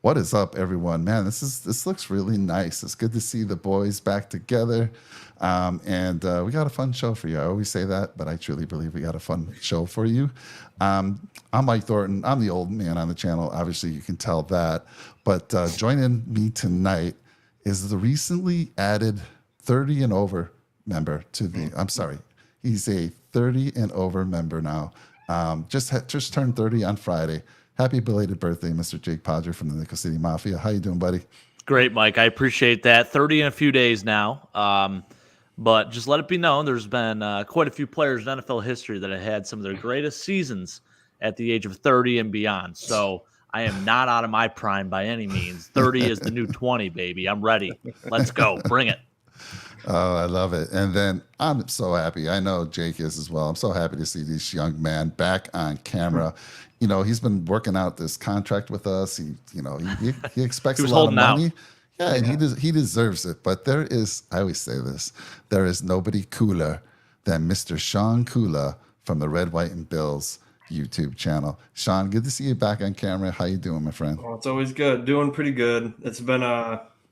What is up, everyone? Man, this looks really nice. It's good to see the boys back together. And we got a fun show for you. I always say that, but I truly believe we got a fun show for you. I'm Mike Thornton. I'm the old man on the channel. Obviously, you can tell that. But joining me tonight is the recently added 30 and over member to the, I'm sorry, he's a 30 and over member now. Just turned 30 on Friday. Happy belated birthday, Mr. Jake Podger from the Nickel City Mafia. How you doing, buddy? Great, Mike. I appreciate that. 30 in a few days now. But just let it be known, there's been quite a few players in NFL history that have had some of their greatest seasons at the age of 30 and beyond. So I am not out of my prime by any means. 30 is the new 20, baby. I'm ready. Let's go. Bring it. Oh, I love it. And then I'm so happy. I know Jake is as well. I'm so happy to see this young man back on camera. You know, he's been working out this contract with us. He expects a lot of money. Out. Yeah, and he deserves it. But there is, I always say this, there is nobody cooler than Mr. Sean Kula from the Red, White, and Bills YouTube channel. Sean, good to see you back on camera. How you doing, my friend? Oh, it's always good. Doing pretty good. It's been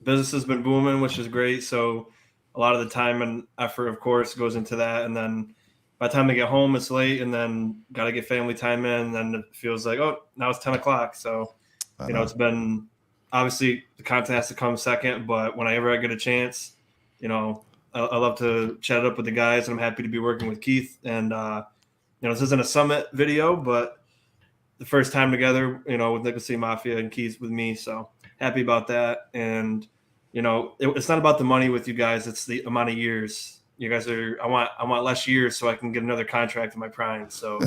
business has been booming, which is great. So a lot of the time and effort, of course, goes into that. And then by the time I get home, it's late, and then got to get family time in. And then it feels like, oh, now it's 10 o'clock. So, it's been obviously the content has to come second. But whenever I get a chance, I love to chat it up with the guys. And I'm happy to be working with Keith. And, this isn't a summit video, but the first time together, with Nickel City Mafia and Keith with me. So happy about that. And, it's not about the money with you guys. It's the amount of years. You guys are. I want less years so I can get another contract in my prime. So,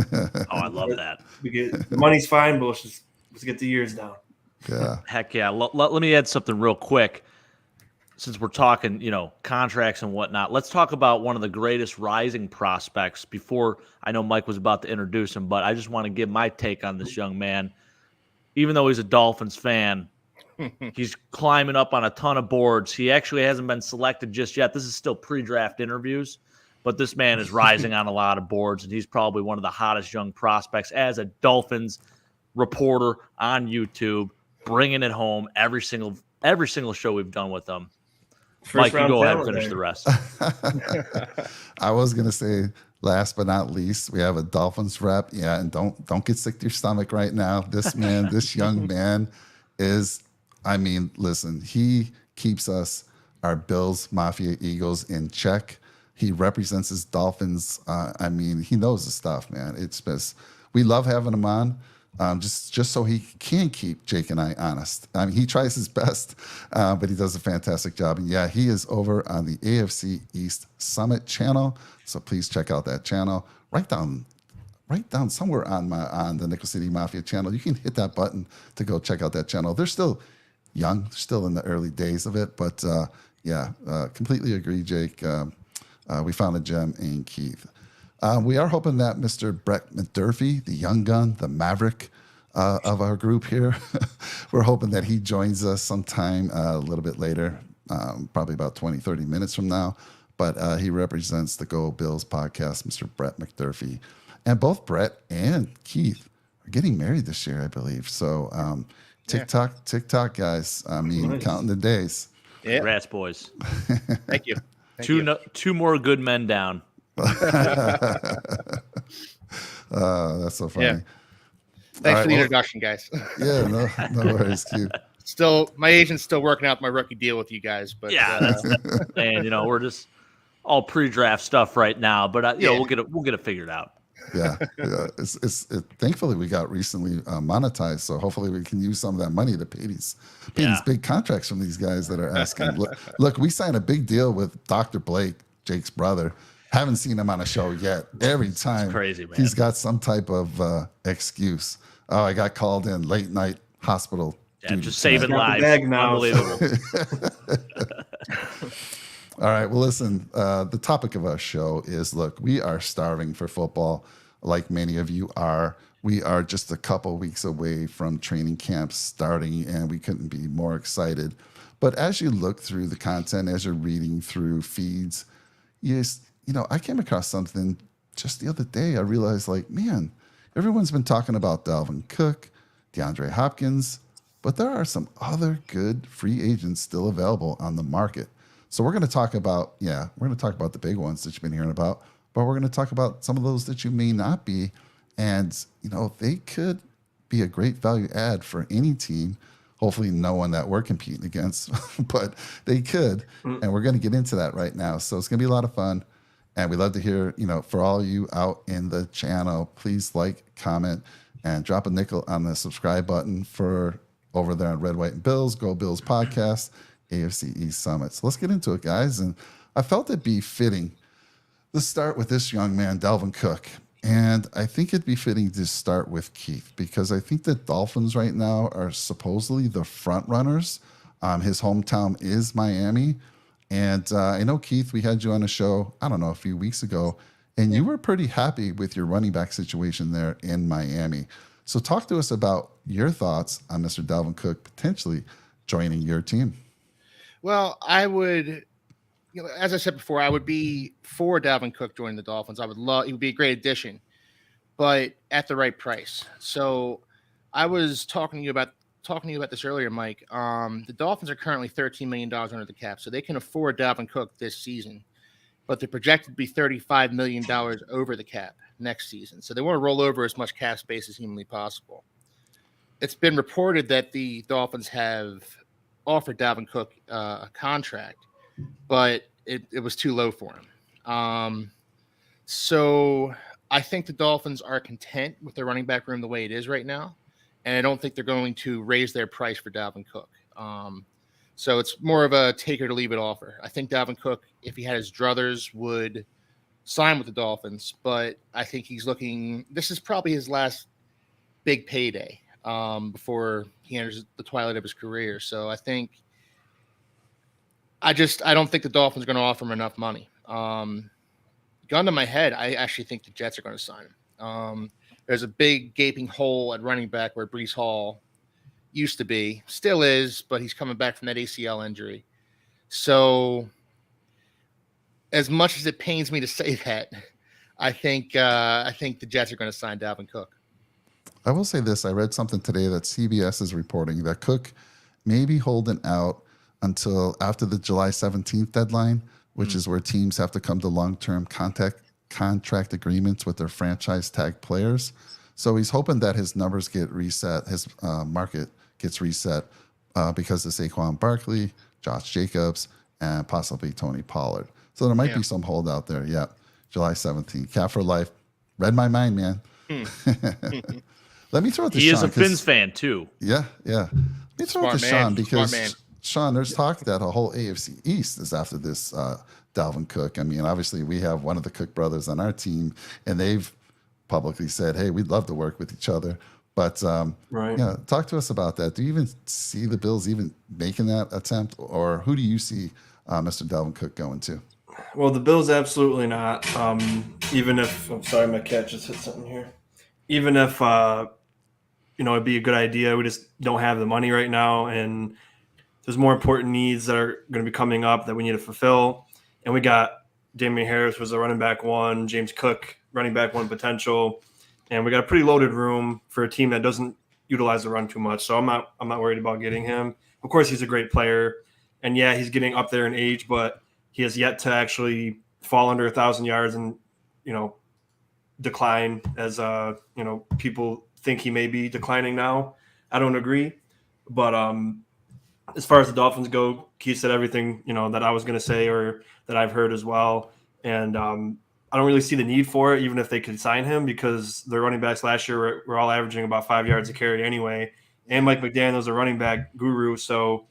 I love that. The money's fine, but let's get the years down. Yeah. Heck yeah. Let me add something real quick. Since we're talking, contracts and whatnot, let's talk about one of the greatest rising prospects. Before I know Mike was about to introduce him, but I just want to give my take on this young man. Even though he's a Dolphins fan, he's climbing up on a ton of boards. He actually hasn't been selected just yet. This is still pre-draft interviews, but this man is rising on a lot of boards, and he's probably one of the hottest young prospects as a Dolphins reporter on YouTube, bringing it home every single show we've done with him. Mike, you go ahead and finish the rest. I was going to say, last but not least, we have a Dolphins rep. Yeah, and don't get sick to your stomach right now. This man, this young man is, listen, he keeps us, our Bills, Mafia, Eagles in check. He represents his Dolphins. He knows the stuff, man. It's just, we love having him on. Just so he can keep Jake and I honest. He tries his best, but he does a fantastic job. And yeah, he is over on the AFC East Summit channel. So please check out that channel. Right down somewhere on the Nickel City Mafia channel. You can hit that button to go check out that channel. They're still young, still in the early days of it. But completely agree, Jake. We found a gem in Keith. We are hoping that Mr. Brett McDurphy, the young gun, the maverick of our group here, we're hoping that he joins us sometime a little bit later, probably about 20, 30 minutes from now. But he represents the Go Bills podcast, Mr. Brett McDurphy. And both Brett and Keith are getting married this year, I believe. So TikTok, guys. Nice. Counting the days. Yeah. Congrats, boys. Thank you. Two more good men down. That's so funny. Yeah. Thanks for the introduction, guys. Yeah, no worries, Keith. My agent's still working out my rookie deal with you guys, but and we're just all pre-draft stuff right now, but we'll get it figured out. Yeah. It's thankfully we got recently monetized, so hopefully we can use some of that money to pay these big contracts from these guys that are asking. Look, we signed a big deal with Dr. Blake, Jake's brother. Haven't seen him on a show yet. Every time crazy, man. He's got some type of excuse. Oh, I got called in late night hospital. Yeah, just saving lives. Unbelievable. All right. Well, listen, the topic of our show is, look, we are starving for football like many of you are. We are just a couple weeks away from training camps starting, and we couldn't be more excited. But as you look through the content, as you're reading through feeds, I came across something just the other day. I realized, everyone's been talking about Dalvin Cook, DeAndre Hopkins, but there are some other good free agents still available on the market. So we're going to talk about, the big ones that you've been hearing about, but we're going to talk about some of those that you may not be. And, they could be a great value add for any team. Hopefully no one that we're competing against, but they could. And we're going to get into that right now. So it's going to be a lot of fun. And we'd love to hear, for all you out in the channel, please like, comment, and drop a nickel on the subscribe button for over there on Red, White, and Bills, Go Bills Podcast, AFC East Summit. So let's get into it, guys. And I felt it'd be fitting to start with this young man, Dalvin Cook. And I think it'd be fitting to start with Keith, because I think the Dolphins right now are supposedly the front runners. His hometown is Miami. And I know, Keith, we had you on a show, I don't know, a few weeks ago, and you were pretty happy with your running back situation there in Miami. So talk to us about your thoughts on Mr. Dalvin Cook potentially joining your team. Well, I would, as I said before, I would be for Dalvin Cook joining the Dolphins. I would love, it would be a great addition, but at the right price. So I was talking to you about this earlier, Mike. The Dolphins are currently $13 million under the cap, so they can afford Dalvin Cook this season, but they're projected to be $35 million over the cap next season. So they want to roll over as much cap space as humanly possible. It's been reported that the Dolphins have offered Dalvin Cook a contract, but it was too low for him. So I think the Dolphins are content with their running back room the way it is right now. And I don't think they're going to raise their price for Dalvin Cook. So it's more of a take it or leave it offer. I think Dalvin Cook, if he had his druthers, would sign with the Dolphins. But I think this is probably his last big payday before he enters the twilight of his career. So I don't think the Dolphins are going to offer him enough money. Gun to my head, I actually think the Jets are going to sign him. There's a big gaping hole at running back where Breece Hall used to be, still is, but he's coming back from that ACL injury. So as much as it pains me to say that, I think the Jets are going to sign Dalvin Cook. I will say this. I read something today that CBS is reporting that Cook may be holding out until after the July 17th deadline, which is where teams have to come to long-term contract agreements with their franchise tag players. So he's hoping that his numbers get reset, his market gets reset because of Saquon Barkley, Josh Jacobs, and possibly Tony Pollard. So there might be some holdout there. Yeah, July 17th. Cap for life. Read my mind, man. Let me throw it to Sean. He is a Fins fan, too. Yeah. Let me throw it to Sean because, Sean, there's talk that a whole AFC East is after this Dalvin Cook. I mean, obviously, we have one of the Cook brothers on our team, and they've publicly said, hey, we'd love to work with each other. But talk to us about that. Do you even see the Bills even making that attempt, or who do you see Mr. Dalvin Cook going to? Well, the Bills absolutely not. Even if I'm sorry, my cat just hit something here. Even if it'd be a good idea, we just don't have the money right now, and there's more important needs that are going to be coming up that we need to fulfill. And we got Damian Harris was a running back one, James Cook running back one potential, and we got a pretty loaded room for a team that doesn't utilize the run too much. So I'm not worried about getting him. Of course, he's a great player, and yeah, he's getting up there in age, but he has yet to actually fall under 1,000 yards and decline as people think he may be declining now. I don't agree, but as far as the Dolphins go, Keith said everything that I was going to say or that I've heard as well, and I don't really see the need for it, even if they could sign him, because their running backs last year were all averaging about 5 yards a carry anyway, and Mike McDaniel's a running back guru, so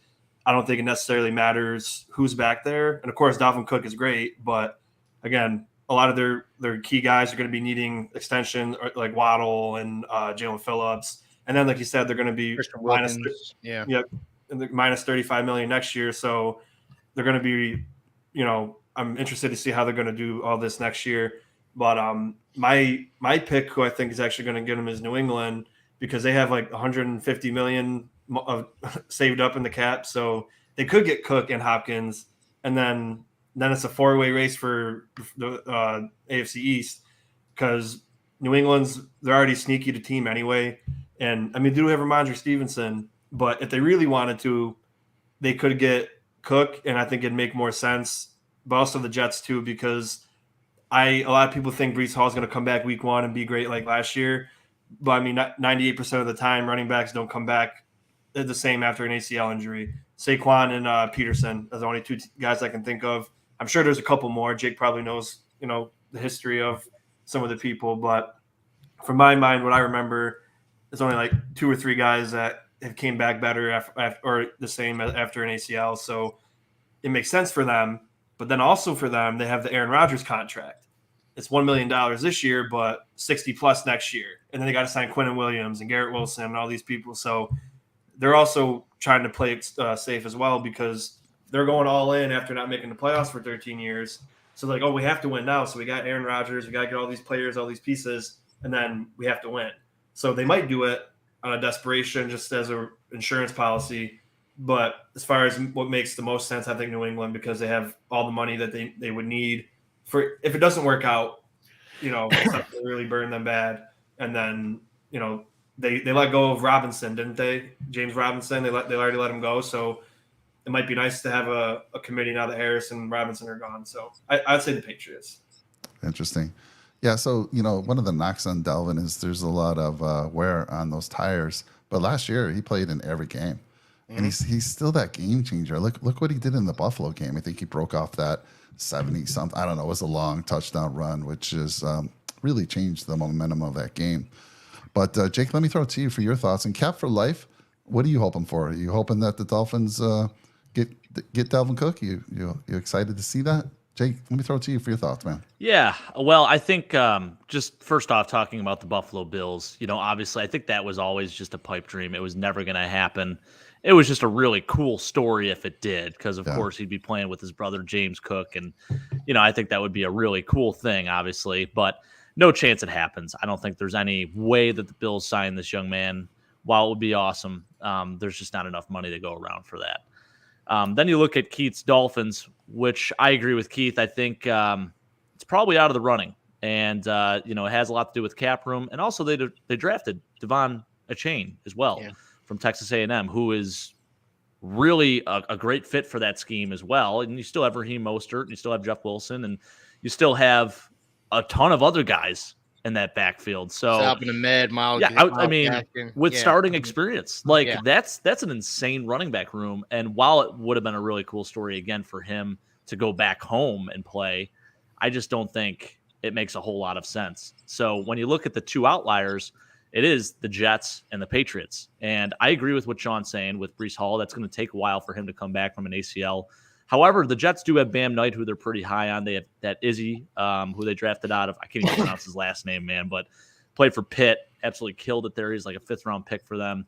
I don't think it necessarily matters who's back there. And of course, Dalvin Cook is great, but again, a lot of their key guys are going to be needing extension, like Waddle and Jalen Phillips, and then like you said, they're going to be minus $35 million next year, so they're going to be, I'm interested to see how they're going to do all this next year. But my pick, who I think is actually going to get them, is New England, because they have like $150 million saved up in the cap, so they could get Cook and Hopkins, and then it's a four-way race for the AFC East, because New England's, they're already sneaky to team anyway, and I mean, they do have Ramondre Stevenson, But if they really wanted to, they could get Cook, and I think it'd make more sense. But also the Jets too, because a lot of people think Breece Hall is going to come back week 1 and be great like last year. But I mean, 98% of the time, running backs don't come back the same after an ACL injury. Saquon and Peterson are the only 2 guys I can think of. I'm sure there's a couple more. Jake probably knows, the history of some of the people. But from my mind, what I remember is only like 2 or 3 guys that have came back better after, or the same after an ACL. So it makes sense for them. But then also for them, they have the Aaron Rodgers contract. It's $1 million this year, but 60 plus next year. And then they got to sign Quinnen Williams and Garrett Wilson and all these people. So they're also trying to play it safe as well, because they're going all in after not making the playoffs for 13 years. So like, oh, we have to win now. So we got Aaron Rodgers, we got to get all these players, all these pieces, and then we have to win. So they might do it on a desperation, just as an insurance policy. But as far as what makes the most sense, I think New England, because they have all the money that they would need for if it doesn't work out, they really burn them bad. And then, they let go of Robinson, didn't they? James Robinson, they already let him go. So it might be nice to have a committee now that Harris and Robinson are gone. So I'd say the Patriots. Interesting. Yeah, so, one of the knocks on Dalvin is there's a lot of wear on those tires. But last year, he played in every game. And he's still that game changer. Look what he did in the Buffalo game. I think he broke off that 70-something. I don't know. It was a long touchdown run, which is really changed the momentum of that game. But, Jake, let me throw it to you for your thoughts. And Cap for life, what are you hoping for? Are you hoping that the Dolphins get Dalvin Cook? You excited to see that? Jake, let me throw it to you for your thoughts, man. Yeah, well, I think just first off, talking about the Buffalo Bills, obviously I think that was always just a pipe dream. It was never going to happen. It was just a really cool story if it did, because, of course, he'd be playing with his brother James Cook. And, I think that would be a really cool thing, obviously. But no chance it happens. I don't think there's any way that the Bills sign this young man. While it would be awesome, there's just not enough money to go around for that. Then you look at Keith's Dolphins, which I agree with Keith. I think it's probably out of the running. And, it has a lot to do with cap room. And also they drafted Devon Achane as well. Yeah. From Texas A&M, who is really a great fit for that scheme as well. And you still have Raheem Mostert, and you still have Jeff Wilson, and you still have a ton of other guys in that backfield. So Alvin Ahmed, Miles. Yeah, I mean, with starting experience, that's an insane running back room. And while it would have been a really cool story again for him to go back home and play, I just don't think it makes a whole lot of sense. So when you look at the 2 outliers, it is the Jets and the Patriots. And I agree with what Sean's saying with Breece Hall. That's going to take a while for him to come back from an ACL. However, the Jets do have Bam Knight, who they're pretty high on. They have that Izzy, who they drafted out of, I can't even pronounce his last name, man, but played for Pitt, absolutely killed it there. He's like a 5th-round pick for them,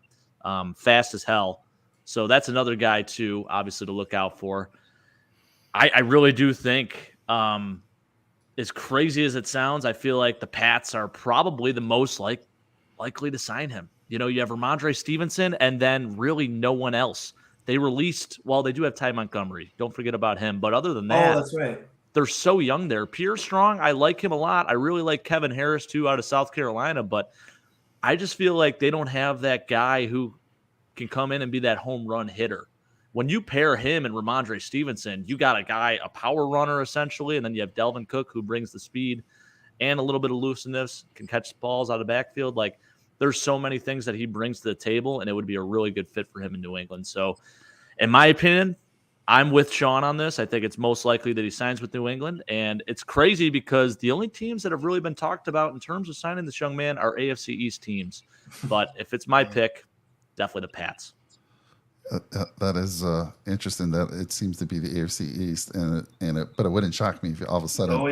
fast as hell. So that's another guy, too, obviously, to look out for. I really do think, as crazy as it sounds, I feel like the Pats are probably the most likely to sign him. You have Ramondre Stevenson and then really no one else. They released, they do have Ty Montgomery. Don't forget about him. But other than that, that's right. They're so young there. Pierre Strong, I like him a lot. I really like Kevin Harris, too, out of South Carolina. But I just feel like they don't have that guy who can come in and be that home run hitter. When you pair him and Ramondre Stevenson, you got a power runner, essentially, and then you have Dalvin Cook, who brings the speed and a little bit of looseness, can catch balls out of the backfield. There's so many things that he brings to the table, and it would be a really good fit for him in New England. So, in my opinion, I'm with Sean on this. I think it's most likely that he signs with New England. And it's crazy because the only teams that have really been talked about in terms of signing this young man are AFC East teams. But if it's my pick, definitely the Pats. That is interesting that it seems to be the AFC East, but it wouldn't shock me if all of a sudden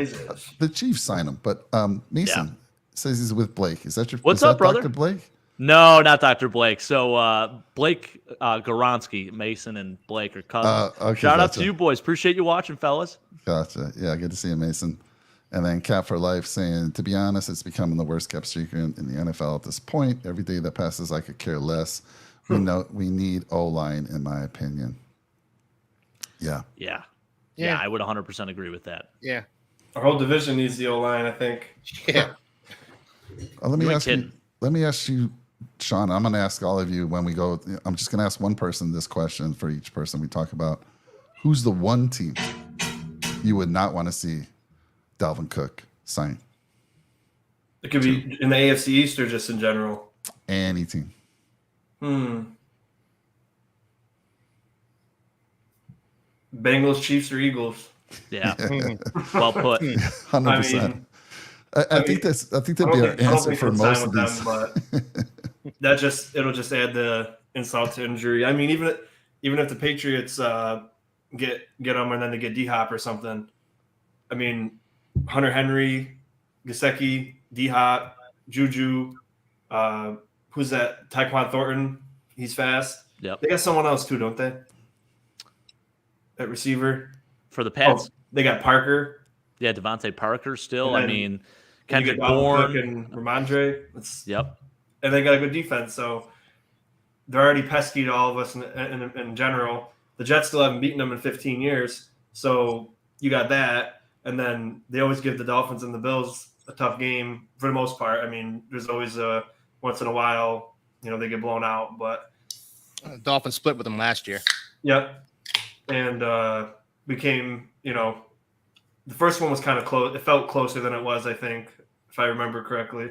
the Chiefs sign him. But Mason says he's with Blake. Is that your What's up, brother? Dr. Blake? No, not Dr. Blake. So Blake Goronsky, Mason and Blake are cousins. Okay, Shout out to you boys. Appreciate you watching, fellas. Gotcha. Yeah, good to see you, Mason. And then Cap for Life saying, to be honest, it's becoming the worst cap streak in the NFL at this point. Every day that passes, I could care less. We need O-line, in my opinion. Yeah, I would 100% agree with that. Yeah. Our whole division needs the O-line, I think. Yeah. Let me ask you Sean, I'm going to ask all of you when we go. I'm just going to ask one person this question for each person we talk about. Who's the one team you would not want to see Dalvin Cook sign? It could be in the AFC East or just in general. Any team. Bengals, Chiefs, or Eagles? Yeah. Well put. 100%. I think that'd be our answer for most of these. But it'll just add the insult to injury. I mean, even if the Patriots get them and then they get D-Hop or something. I mean, Hunter Henry, Gesicki, D-Hop, Juju, who's that? Tyquan Thornton. He's fast. Yep. They got someone else too, don't they? At receiver. For the Pats. Oh, they got Parker. Yeah, Devontae Parker still. And I mean, Kendrick Kendrick Bourne. and Ramondre. Yep. And they got a good defense, so they're already pesky to all of us in general. The Jets still haven't beaten them in 15 years, so you got that. And then they always give the Dolphins and the Bills a tough game for the most part. I mean, there's always once in a while, they get blown out, but Dolphins split with them last year. Yep. And became, the first one was kind of close. It felt closer than it was, I think, if I remember correctly,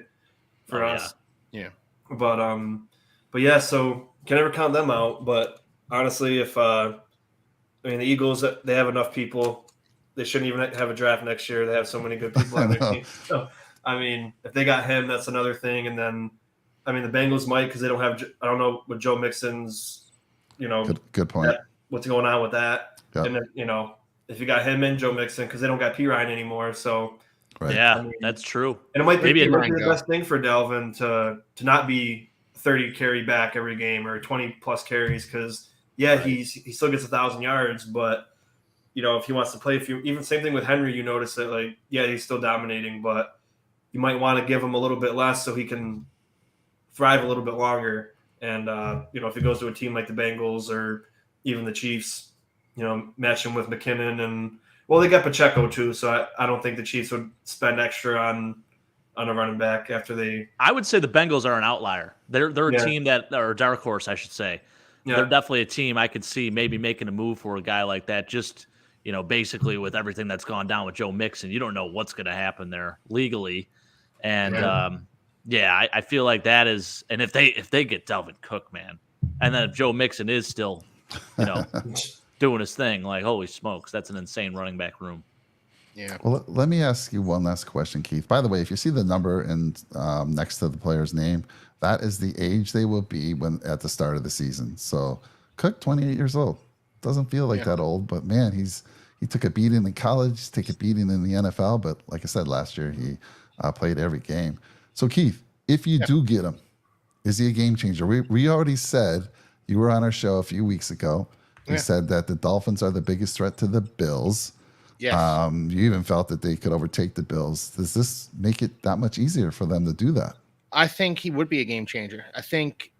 for us. Yeah. But yeah, so can never count them out. But honestly, if the Eagles, they have enough people. They shouldn't even have a draft next year. They have so many good people on their team. So, if they got him, that's another thing. And then, the Bengals might, because they don't have. I don't know what Joe Mixon's. Good point. What's going on with that? Yep. And then, if you got him and Joe Mixon, because they don't got P. Ryan anymore, so right. Yeah, that's true. And it might be Maybe the best thing for Dalvin to not be 30 carry back every game or 20 plus carries, because he still gets 1,000 yards, but if he wants to play, even same thing with Henry, you notice that he's still dominating, but you might want to give him a little bit less so he can thrive a little bit longer. And if he goes to a team like the Bengals or even the Chiefs, match him with McKinnon and they got Pacheco too, so I don't think the Chiefs would spend extra on a running back after they. I would say the Bengals are an outlier. They're a team that, or a dark horse, I should say. Yeah. They're definitely a team I could see maybe making a move for a guy like that. Just basically with everything that's gone down with Joe Mixon, you don't know what's going to happen there legally, and I feel like that is. And if they get Dalvin Cook, man, and then if Joe Mixon is still, doing his thing, holy smokes, that's an insane running back room. Yeah. Well, let me ask you one last question, Keith. By the way, if you see the number next to the player's name, that is the age they will be when at the start of the season. So Cook, 28 years old, doesn't feel like that old, but man, he took a beating in college, take a beating in the NFL. But like I said, last year he played every game. So Keith, if you do get him, is he a game changer? We already said, you were on our show a few weeks ago. You said that the Dolphins are the biggest threat to the Bills. Yes. You even felt that they could overtake the Bills. Does this make it that much easier for them to do that? I think he would be a game changer. I think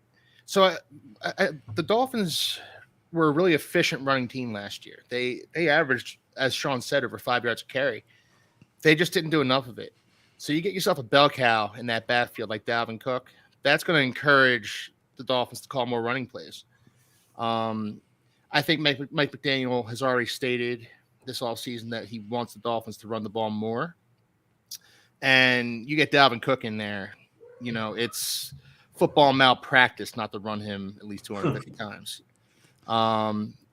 so. The Dolphins were a really efficient running team last year. They averaged, as Sean said, over 5 yards a carry. They just didn't do enough of it. So you get yourself a bell cow in that backfield like Dalvin Cook. That's going to encourage the Dolphins to call more running plays. I think Mike McDaniel has already stated this offseason that he wants the Dolphins to run the ball more. And you get Dalvin Cook in there, it's football malpractice not to run him at least 250 times.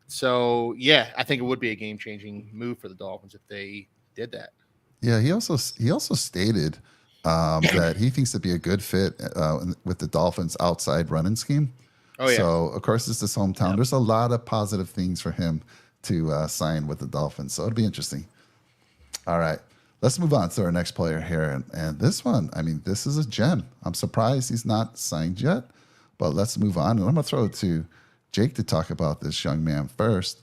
So, I think it would be a game-changing move for the Dolphins if they did that. Yeah, he also stated that he thinks it'd be a good fit with the Dolphins' outside running scheme. Oh, yeah. So, of course, it's his hometown. Yep. There's a lot of positive things for him to sign with the Dolphins. So it'll be interesting. All right. Let's move on to our next player here. And this one, this is a gem. I'm surprised he's not signed yet. But let's move on. And I'm going to throw it to Jake to talk about this young man first.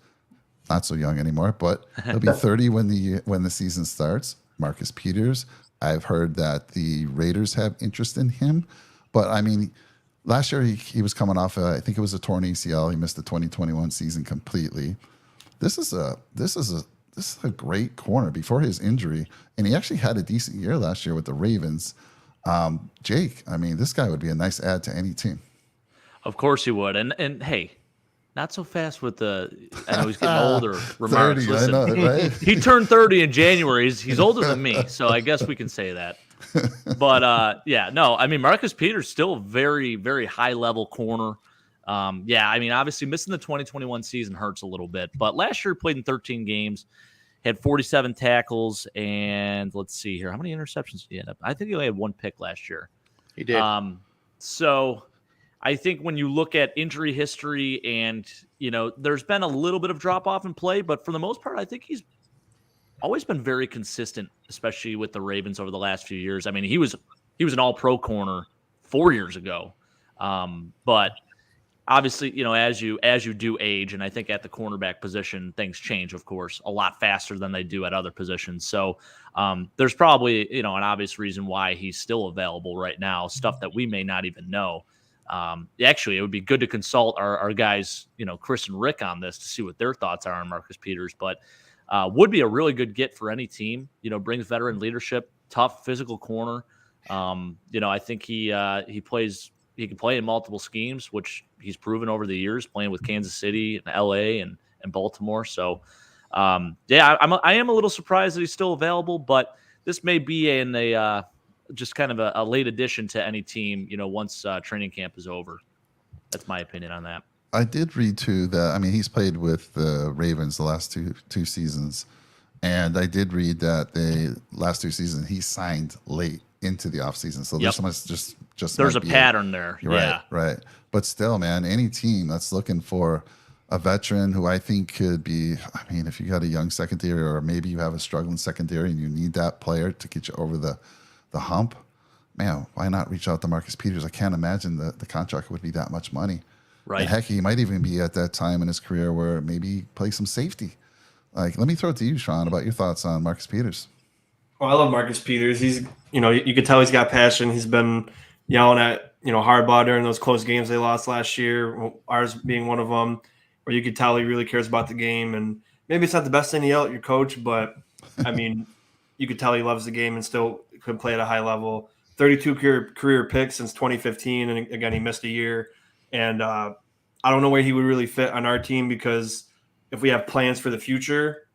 Not so young anymore, but he'll be 30 when the season starts. Marcus Peters. I've heard that the Raiders have interest in him. But, last year he was coming off, I think it was a torn ACL. He missed the 2021 season completely. This is a great corner before his injury, and he actually had a decent year last year with the Ravens. Jake, I mean, this guy would be a nice add to any team. Of course he would. And hey, not so fast with I know he's getting older. 30, Listen, I know, right? he turned 30 in January. He's older than me, so I guess we can say that. But yeah, no, I mean, Marcus Peters still very, very high level corner. Yeah, I mean, obviously missing the 2021 season hurts a little bit, but last year he played in 13 games, had 47 tackles, and let's see here, how many interceptions did he end up? I think he only had one pick last year. He did. So I think when you look at injury history and, there's been a little bit of drop off in play, but for the most part, I think he's always been very consistent, especially with the Ravens over the last few years. I mean, he was an all-pro corner 4 years ago. But obviously, as you do age, and I think at the cornerback position, things change, of course, a lot faster than they do at other positions. So there's probably, an obvious reason why he's still available right now, stuff that we may not even know. Actually, it would be good to consult our guys, Chris and Rick on this to see what their thoughts are on Marcus Peters, but would be a really good get for any team, brings veteran leadership, tough physical corner. I think he can play in multiple schemes, which he's proven over the years playing with Kansas City and LA and Baltimore. So yeah, I am a little surprised that he's still available, but this may be just kind of a late addition to any team, once training camp is over. That's my opinion on that. I did read too that, I mean, he's played with the Ravens the last two seasons, and I did read that the last 2 seasons he signed late into the offseason. So Yep. there's just There's a pattern there. Yeah. Right. But still, man, any team that's looking for a veteran who I think could be, I mean, if you got a young secondary or maybe you have a struggling secondary and you need that player to get you over the hump, man, why not reach out to Marcus Peters? I can't imagine the contract would be that much money. Right. And heck, he might even be at that time in his career where maybe play some safety. Like, let me throw it to you, Sean, about your thoughts on Marcus Peters. Well, I love Marcus Peters. He's, you could tell he's got passion. He's been yelling at, Harbaugh during those close games they lost last year, ours being one of them, where you could tell he really cares about the game. And maybe it's not the best thing to yell at your coach, but, I mean, you could tell he loves the game and still could play at a high level. 32 career picks since 2015, and again, he missed a year. And I don't know where he would really fit on our team, because if we have plans for the future,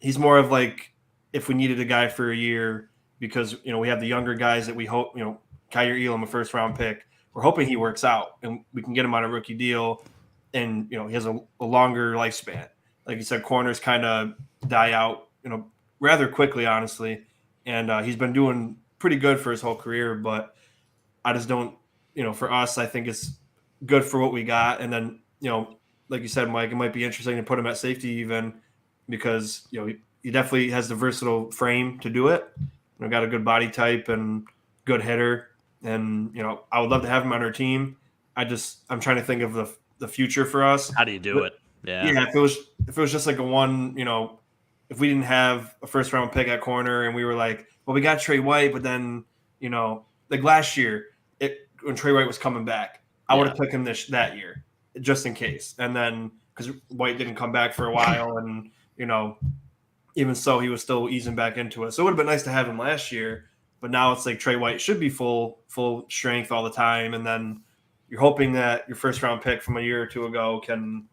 he's more of like if we needed a guy for a year, because, we have the younger guys that we hope, Kyer Elam, a first-round pick, we're hoping he works out and we can get him on a rookie deal, and, he has a longer lifespan. Like you said, corners kind of die out, rather quickly, honestly. And he's been doing pretty good for his whole career, but I just don't, for us, I think it's good for what we got. And then, like you said, Mike, it might be interesting to put him at safety even, because, he definitely has the versatile frame to do it. Got a good body type and good hitter. And, I would love to have him on our team. I'm trying to think of the future for us. How do you do it? Yeah. Yeah. If it was just like a one, if we didn't have a first round pick at corner and we were like, well, we got Trey White, but then, like last year, when Trey White was coming back, I would have took him that year just in case. And then because White didn't come back for a while, and, even so, he was still easing back into it. So it would have been nice to have him last year, but now it's like Trey White should be full strength all the time. And then you're hoping that your first round pick from a year or two ago can,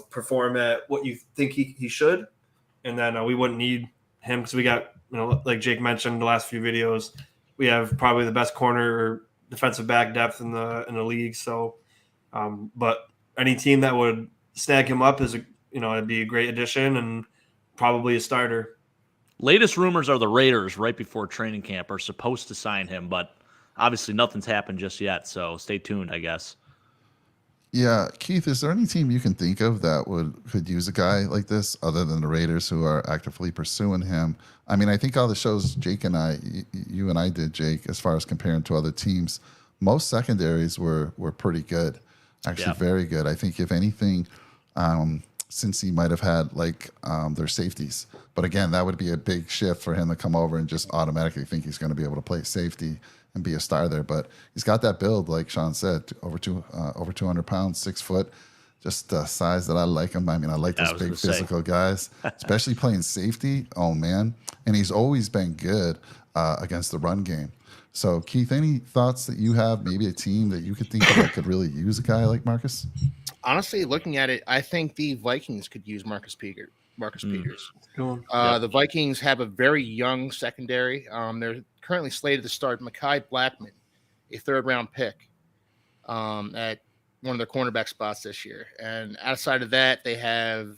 perform at what you think he should. And then we wouldn't need him, because we got, like Jake mentioned in the last few videos, we have probably the best corner or defensive back depth in the league. So, but any team that would snag him up it'd be a great addition and probably a starter. Latest rumors are the Raiders right before training camp are supposed to sign him, but obviously nothing's happened just yet. So stay tuned, I guess. Yeah, Keith, is there any team you can think of that could use a guy like this other than the Raiders, who are actively pursuing him? I mean, I think all the shows Jake and you and I did, Jake, as far as comparing to other teams, most secondaries were pretty good, actually very good. I think if anything, Cincy might have had their safeties, but again, that would be a big shift for him to come over and just automatically think he's going to be able to play safety and be a star there. But he's got that build, like Sean said, over 200 pounds, 6 foot, just the size that I like him. I mean, I like those big physical guys, especially playing safety. Oh man. And he's always been good against the run game. So, Keith, any thoughts that you have? Maybe a team that you could think of that could really use a guy like Marcus? Honestly, looking at it, I think the Vikings could use Marcus Peters. Go on. The Vikings have a very young secondary. They're currently slated to start Mekhi Blackman, a third-round pick, at one of their cornerback spots this year. And outside of that, they have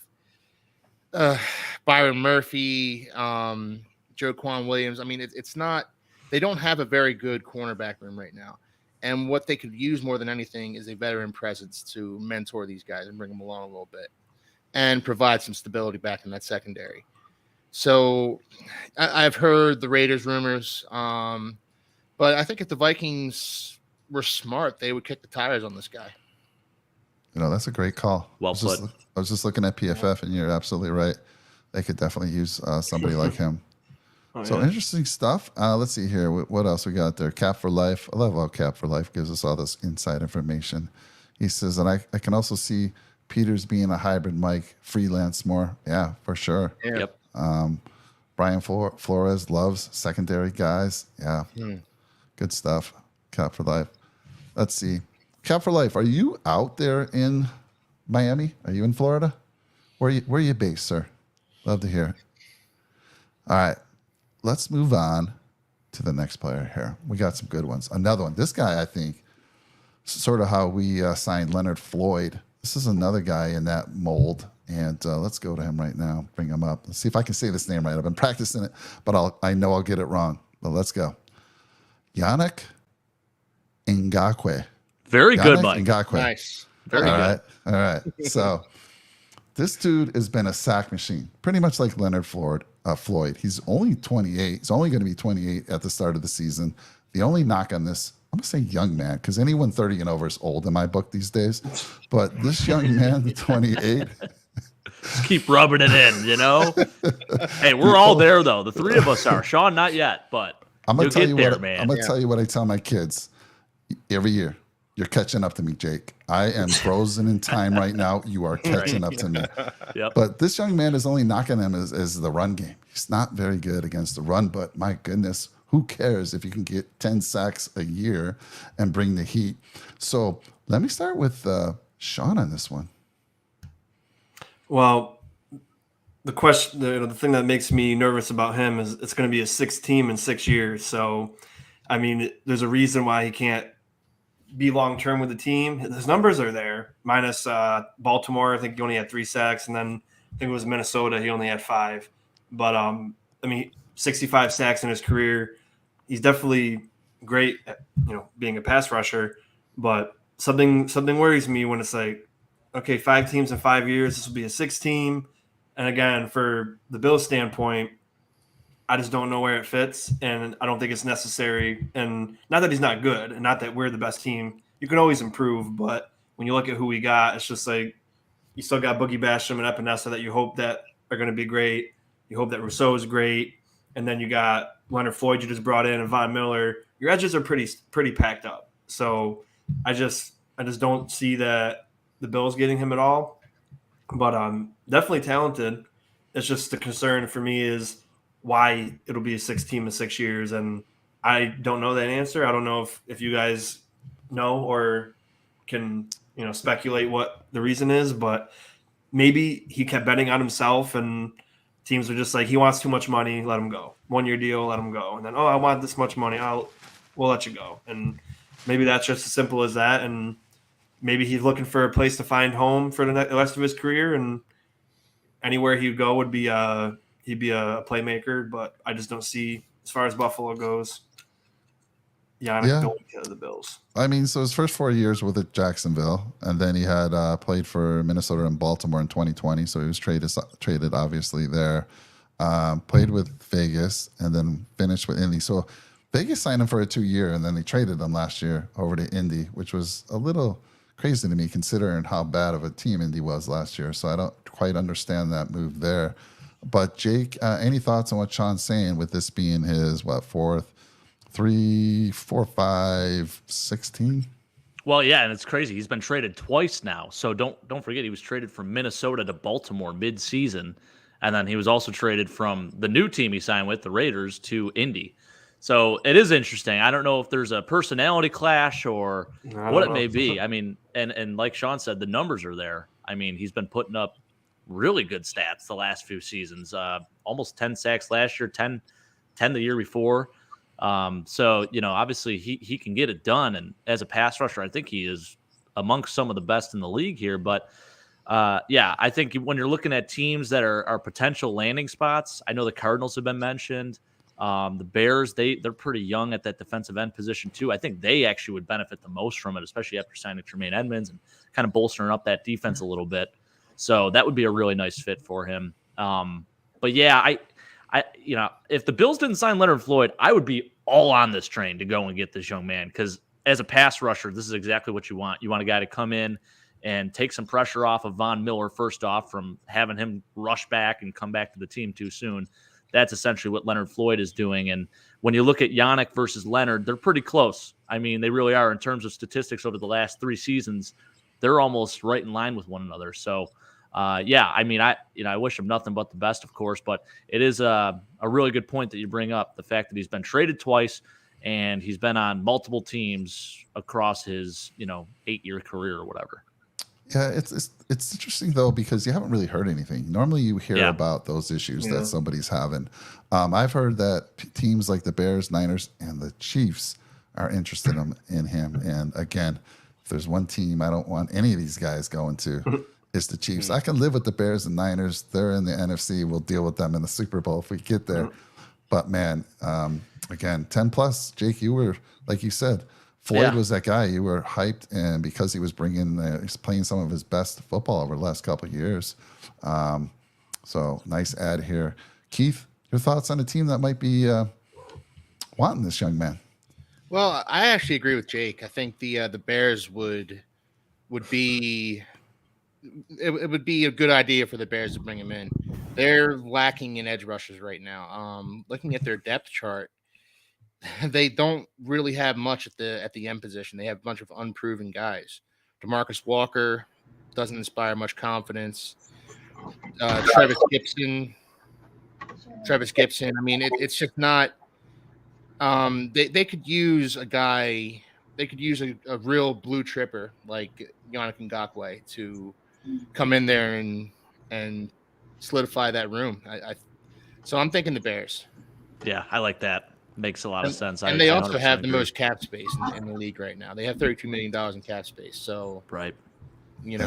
Byron Murphy, Joequan Williams. I mean, it's not – they don't have a very good cornerback room right now. And what they could use more than anything is a veteran presence to mentor these guys and bring them along a little bit and provide some stability back in that secondary. So I've heard the Raiders rumors, but I think if the Vikings were smart, they would kick the tires on this guy. That's a great call. Well put. I was just looking at PFF, and you're absolutely right. They could definitely use somebody like him. So interesting stuff. Let's see here. What else we got there? Cap for Life. I love how Cap for Life gives us all this inside information. He says, and I can also see Peters being a hybrid Mike, freelance more. Yeah, for sure. Yeah. Yep. Brian Flores loves secondary guys. Yeah. Good stuff. Cap for Life. Let's see. Cap for Life, are you out there in Miami? Are you in Florida? Where are you based, sir? Love to hear it. All right. Let's move on to the next player here. We got some good ones. Another one. This guy, I think, sort of how we signed Leonard Floyd. This is another guy in that mold. And let's go to him right now. Bring him up. Let's see if I can say this name right. I've been practicing it, but I know I'll get it wrong. But let's go. Yannick Ngakoue. Very good, Mike. Ngakoue. Nice. Very good. All right. So this dude has been a sack machine, pretty much like Leonard Floyd. He's only 28. He's only going to be 28 at the start of the season. The only knock on this, I'm going to say young man, because anyone 30 and over is old in my book these days. But this young man, 28. Just keep rubbing it in, Hey, we're all there, though. The three of us are. Sean, not yet, but I'm going to tell you what, man. I'm going to tell you what I tell my kids every year. You're catching up to me, Jake. I am frozen in time right now. You are catching up to me. Yep. But this young man is only knocking him is the run game. He's not very good against the run, but my goodness, who cares if you can get 10 sacks a year and bring the heat? So let me start with Sean on this one. Well, the question, the thing that makes me nervous about him is it's going to be a 6th team in 6 years. So, I mean, there's a reason why he can't be long-term with the team. His numbers are there, minus Baltimore. I think he only had 3 sacks. And then I think it was Minnesota. He only had 5. But, I mean, 65 sacks in his career. He's definitely great at, being a pass rusher. But something worries me when it's like, okay, 5 teams in 5 years. This will be a 6th team. And again, for the Bills standpoint, I just don't know where it fits, and I don't think it's necessary. And not that he's not good, and not that we're the best team. You can always improve, but when you look at who we got, it's just like you still got Boogie Basham and Epinesa that you hope that are going to be great. You hope that Rousseau is great, and then you got Leonard Floyd you just brought in and Von Miller. Your edges are pretty packed up. So I just don't see that the Bills getting him at all. But definitely talented. It's just the concern for me is why it'll be a 6th team in 6 years. And I don't know that answer. I don't know if you guys know or can, speculate what the reason is, but maybe he kept betting on himself and teams were just like, he wants too much money, let him go. 1-year deal, let him go. And then, I want this much money, we'll let you go. And maybe that's just as simple as that. And maybe he's looking for a place to find home for the rest of his career, and anywhere he'd go would be he'd be a playmaker, but I just don't see, as far as Buffalo goes, Yannick going to the Bills. I mean, so his first 4 years with Jacksonville, and then he had played for Minnesota and Baltimore in 2020, so he was traded obviously there. Played with Vegas, and then finished with Indy. So Vegas signed him for a 2-year, and then they traded him last year over to Indy, which was a little crazy to me considering how bad of a team Indy was last year. So I don't quite understand that move there. But Jake, any thoughts on what Sean's saying with this being his, 4th, 3, 4, 5, 16? Well, yeah, and it's crazy. He's been traded twice now. So don't forget he was traded from Minnesota to Baltimore mid-season. And then he was also traded from the new team he signed with, the Raiders, to Indy. So it is interesting. I don't know if there's a personality clash or what it may be. I mean, and like Sean said, the numbers are there. I mean, he's been putting up really good stats the last few seasons. Almost 10 sacks last year, 10 the year before. So, obviously he can get it done. And as a pass rusher, I think he is amongst some of the best in the league here. But I think when you're looking at teams that are potential landing spots, I know the Cardinals have been mentioned. The Bears, they're pretty young at that defensive end position too. I think they actually would benefit the most from it, especially after signing Tremaine Edmonds and kind of bolstering up that defense a little bit. So that would be a really nice fit for him. But yeah, I if the Bills didn't sign Leonard Floyd, I would be all on this train to go and get this young man, because as a pass rusher, this is exactly what you want. You want a guy to come in and take some pressure off of Von Miller, first off, from having him rush back and come back to the team too soon. That's essentially what Leonard Floyd is doing. And when you look at Yannick versus Leonard, they're pretty close. I mean, they really are in terms of statistics over the last 3 seasons. They're almost right in line with one another. So, I mean, I wish him nothing but the best, of course, but it is a really good point that you bring up, the fact that he's been traded twice and he's been on multiple teams across his, 8-year career or whatever. Yeah, it's interesting though, because you haven't really heard anything. Normally you hear about those issues that somebody's having. I've heard that teams like the Bears, Niners, and the Chiefs are interested in him. And again, if there's one team I don't want any of these guys going to, it's the Chiefs. I can live with the Bears and Niners. They're in the NFC. We'll deal with them in the Super Bowl if we get there. But man, again, 10+. Jake, you were, like you said, Floyd was that guy. You were hyped, and because he was he's playing some of his best football over the last couple of years. So nice ad here. Keith, your thoughts on a team that might be wanting this young man? Well, I actually agree with Jake. I think the Bears would be it would be a good idea for the Bears to bring him in. They're lacking in edge rushers right now. Looking at their depth chart, they don't really have much at the end position. They have a bunch of unproven guys. DeMarcus Walker doesn't inspire much confidence. Travis Gibson. I mean, it's just not. They could use a guy. They could use a real blue tripper like Yannick Ngakoue to come in there and solidify that room. So I'm thinking the Bears. Yeah, I like that. Makes a lot of sense. And they also have the most cap space in the league right now. They have $32 million in cap space. So, right. You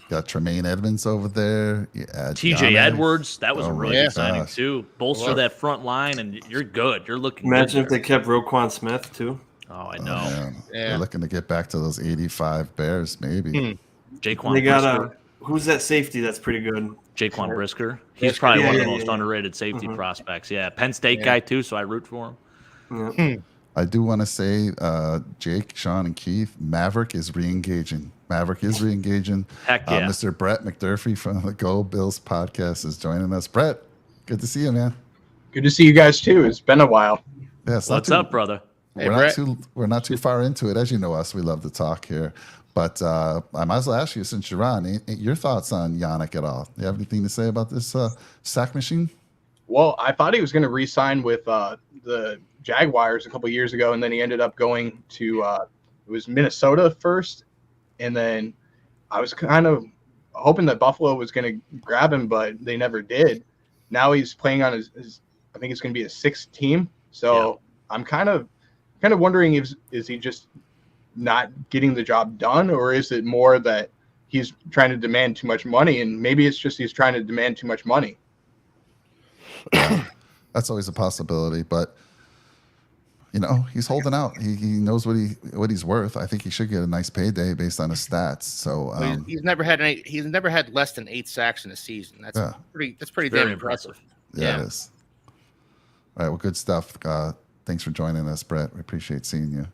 got Tremaine Edmonds over there. TJ Edwards. That was a really good signing, too. Bolster that front line, and you're good. You're looking Imagine good if they kept Roquan Smith, too. Oh, I know. They're looking to get back to those 85 Bears, maybe. Jaquan They got Brisker. Who's that safety that's pretty good? Jaquan Brisker. He's probably one of the most underrated safety prospects. Yeah, Penn State guy too, so I root for him. I do want to say, Jake, Sean, and Keith, Maverick is re-engaging. Heck yeah. Mr. Brett McDurphy from the Go Bills podcast is joining us. Brett, good to see you, man. Good to see you guys too. It's been a while. Yeah, What's up, brother? We're not too far into it. As you know us, we love to talk here. But I might as well ask you, since you're on, your thoughts on Yannick at all? Do you have anything to say about this sack machine? Well, I thought he was going to re-sign with the Jaguars a couple years ago, and then he ended up going to it was Minnesota first, and then I was kind of hoping that Buffalo was going to grab him, but they never did. Now he's playing on his I think it's going to be his 6th team. So I'm kind of wondering is he just not getting the job done, or is it more that he's trying to demand too much money, and maybe it's just he's trying to demand too much money. That's always a possibility, but he's holding out. He knows what he's worth. I think he should get a nice payday based on his stats. So he's never had less than 8 sacks in a season. That's pretty damn impressive. Yeah, it is. All right, well, good stuff. Thanks for joining us, Brett. We appreciate seeing you.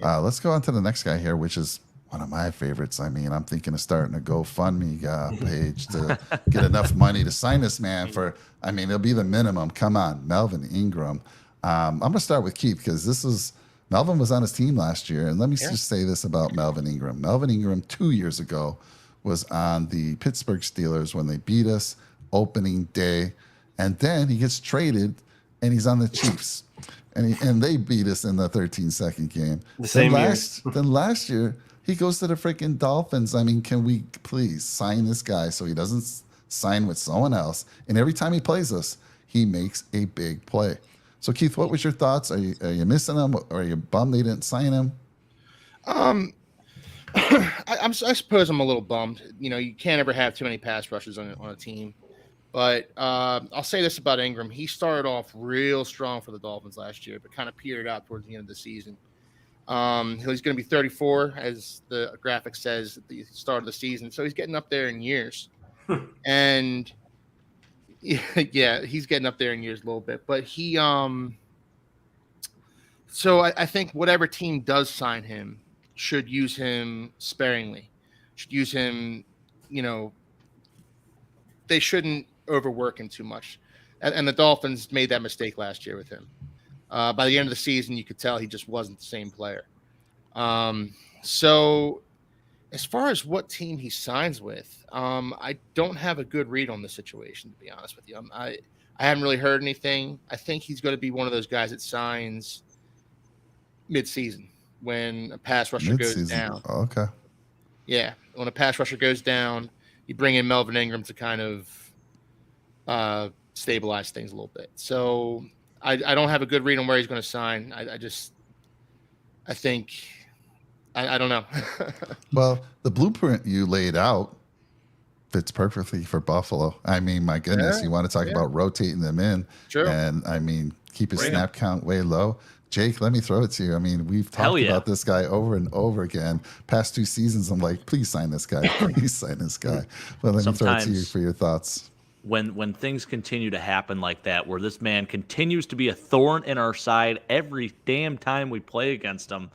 Let's go on to the next guy here, which is one of my favorites. I mean, I'm thinking of starting a GoFundMe page to get enough money to sign this man for, it'll be the minimum. Come on, Melvin Ingram. I'm going to start with Keith because Melvin was on his team last year. And let me just say this about Melvin Ingram. Melvin Ingram 2 years ago was on the Pittsburgh Steelers when they beat us opening day. And then he gets traded and he's on the Chiefs, and they beat us in the 13-second game. The same year. Then last year, he goes to the freaking Dolphins. I mean, can we please sign this guy so he doesn't sign with someone else? And every time he plays us, he makes a big play. So, Keith, what was your thoughts? Are you missing him? Or are you bummed they didn't sign him? I suppose I'm a little bummed. You know, you can't ever have too many pass rushes on a team. But I'll say this about Ingram. He started off real strong for the Dolphins last year, but kind of petered out towards the end of the season. He's going to be 34, as the graphic says at the start of the season. So he's getting up there in years. And yeah, he's getting up there in years a little bit. But he so I think whatever team does sign him should use him sparingly. Should use him, you know, they shouldn't overwork him too much. And the Dolphins made that mistake last year with him. By the end of the season, you could tell he just wasn't the same player. So as far as what team he signs with, I don't have a good read on the situation, to be honest with you. I haven't really heard anything. I think he's going to be one of those guys that signs mid-season when a pass rusher goes down. Oh, okay. Yeah, when a pass rusher goes down, you bring in Melvin Ingram to kind of stabilize things a little bit. So I don't have a good read on where he's going to sign. I don't know. Well, the blueprint you laid out fits perfectly for Buffalo. I mean, my goodness, you want to talk about rotating them in. True. And, I mean, keep his snap count way low. Jake, let me throw it to you. I mean, we've talked about this guy over and over again. Past 2 seasons, I'm like, please sign this guy. Please sign this guy. But let me throw it to you for your thoughts. When things continue to happen like that, where this man continues to be a thorn in our side every damn time we play against him,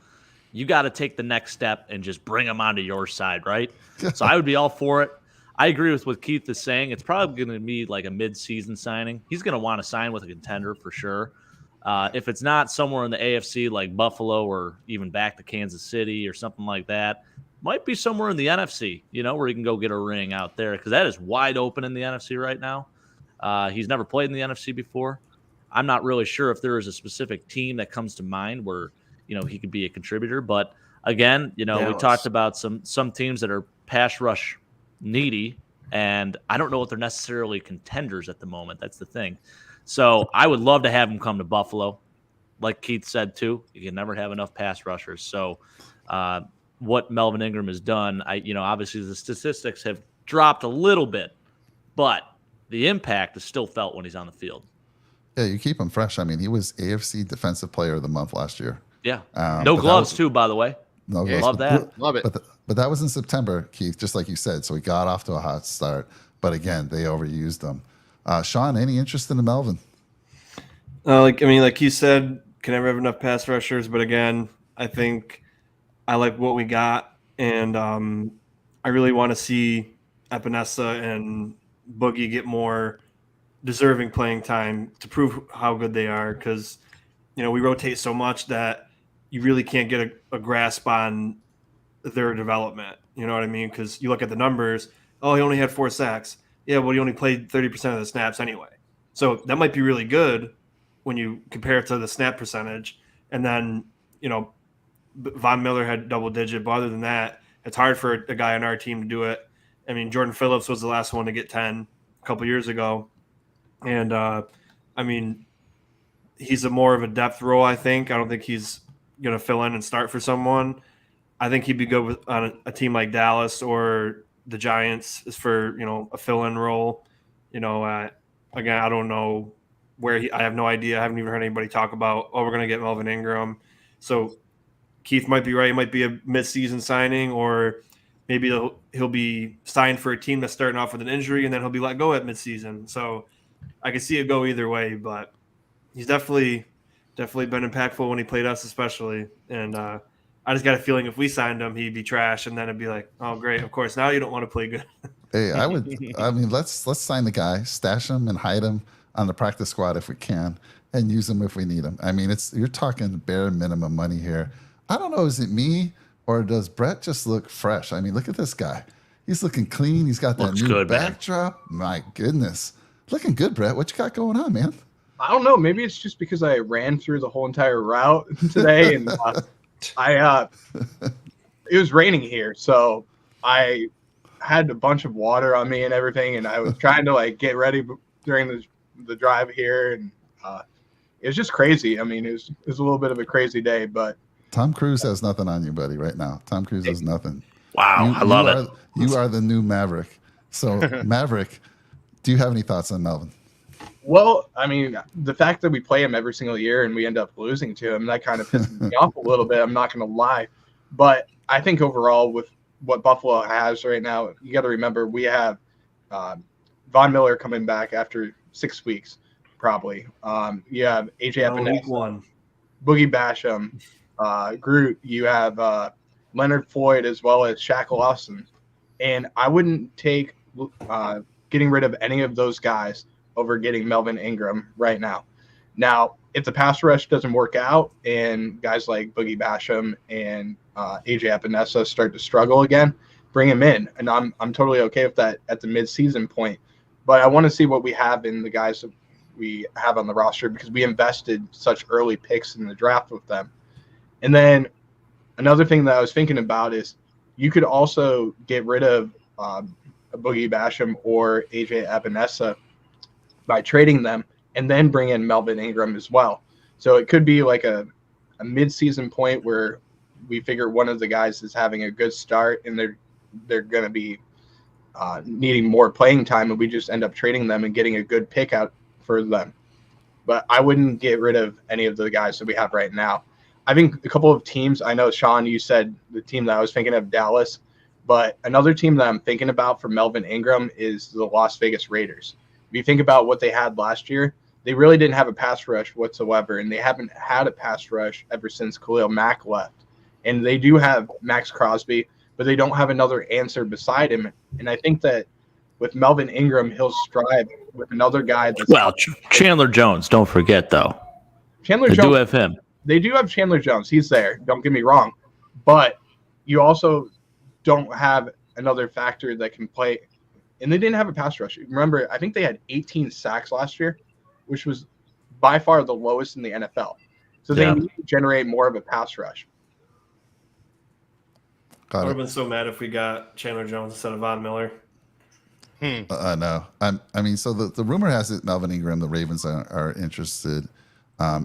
you got to take the next step and just bring him onto your side, right? So I would be all for it. I agree with what Keith is saying. It's probably going to be like a mid-season signing. He's going to want to sign with a contender for sure. If it's not somewhere in the AFC like Buffalo or even back to Kansas City or something like that, might be somewhere in the NFC, you know, where he can go get a ring out there, because that is wide open in the NFC right now. He's never played in the NFC before. I'm not really sure if there is a specific team that comes to mind where, you know, he could be a contributor. But again, you know, we talked about some teams that are pass rush needy, and I don't know what they're necessarily contenders at the moment. That's the thing. So I would love to have him come to Buffalo. Like Keith said, too, you can never have enough pass rushers. So what Melvin Ingram has done, obviously the statistics have dropped a little bit, but the impact is still felt when he's on the field. Yeah, you keep him fresh. I mean, he was AFC Defensive Player of the Month last year. Yeah. No gloves, too, by the way. No gloves. Love that. Love it. But that was in September, Keith, just like you said. So he got off to a hot start. But again, they overused him. Sean, any interest in the Melvin? Like you said, can never have enough pass rushers. But again, I think I like what we got. And I really want to see Epinesa and Boogie get more deserving playing time to prove how good they are. Because, you know, we rotate so much that you really can't get a grasp on their development. You know what I mean? Because you look at the numbers. Oh, he only had 4 sacks. Yeah, well, he only played 30% of the snaps anyway. So that might be really good when you compare it to the snap percentage. And then, you know, Von Miller had double-digit. But other than that, it's hard for a guy on our team to do it. I mean, Jordan Phillips was the last one to get 10 a couple years ago. And, I mean, he's more of a depth role, I think. I don't think he's going to fill in and start for someone. I think he'd be good on a team like Dallas or the Giants is for, you know, a fill-in role. You know, again, I don't know where I have no idea. I haven't even heard anybody talk about, we're going to get Melvin Ingram. So Keith might be right. It might be a mid-season signing, or maybe he'll be signed for a team that's starting off with an injury and then he'll be let go at mid-season. So I can see it go either way, but he's definitely been impactful when he played us, especially. And I just got a feeling if we signed him, he'd be trash, and then it'd be like, oh, great, of course, now you don't want to play good. Hey, let's sign the guy, stash him, and hide him on the practice squad if we can, and use him if we need him. I mean, you're talking bare minimum money here. I don't know, is it me, or does Brett just look fresh? I mean, look at this guy. He's looking clean. He's got that new backdrop. Man. My goodness. Looking good, Brett. What you got going on, man? I don't know. Maybe it's just because I ran through the whole entire route today, and it was raining here, so I had a bunch of water on me and everything, and I was trying to like get ready during the drive here, and it was just crazy. I mean, it was a little bit of a crazy day, but Tom Cruise has nothing on you, buddy, right now. Tom Cruise has nothing. Wow, I love it. You are the new Maverick. So, Maverick, do you have any thoughts on Melvin? Well, I mean, the fact that we play him every single year and we end up losing to him, that kind of pisses me off a little bit. I'm not going to lie. But I think overall with what Buffalo has right now, you got to remember we have Von Miller coming back after 6 weeks, probably. You have AJ Epinesa, Boogie Basham, Groot. You have Leonard Floyd as well as Shaq Lawson. And I wouldn't take getting rid of any of those guys over getting Melvin Ingram right now. Now, if the pass rush doesn't work out and guys like Boogie Basham and AJ Epinesa start to struggle again, bring him in. And I'm totally okay with that at the midseason point. But I want to see what we have in the guys that we have on the roster because we invested such early picks in the draft with them. And then another thing that I was thinking about is you could also get rid of Boogie Basham or AJ Epinesa by trading them and then bring in Melvin Ingram as well. So it could be like a mid-season point where we figure one of the guys is having a good start and they're going to be needing more playing time, and we just end up trading them and getting a good pick out for them. But I wouldn't get rid of any of the guys that we have right now. I think a couple of teams, I know, Sean, you said the team that I was thinking of, Dallas, but another team that I'm thinking about for Melvin Ingram is the Las Vegas Raiders. If you think about what they had last year, they really didn't have a pass rush whatsoever, and they haven't had a pass rush ever since Khalil Mack left. And they do have Max Crosby, but they don't have another answer beside him. And I think that with Melvin Ingram, he'll strive with another guy. Chandler Jones, don't forget, though. They do have him. They do have Chandler Jones. He's there. Don't get me wrong. But you also don't have another factor that can play. And they didn't have a pass rush. Remember, I think they had 18 sacks last year, which was by far the lowest in the NFL. So they need to generate more of a pass rush. I would have been so mad if we got Chandler Jones instead of Von Miller. No. I mean, so the rumor has it Melvin Ingram, the Ravens are interested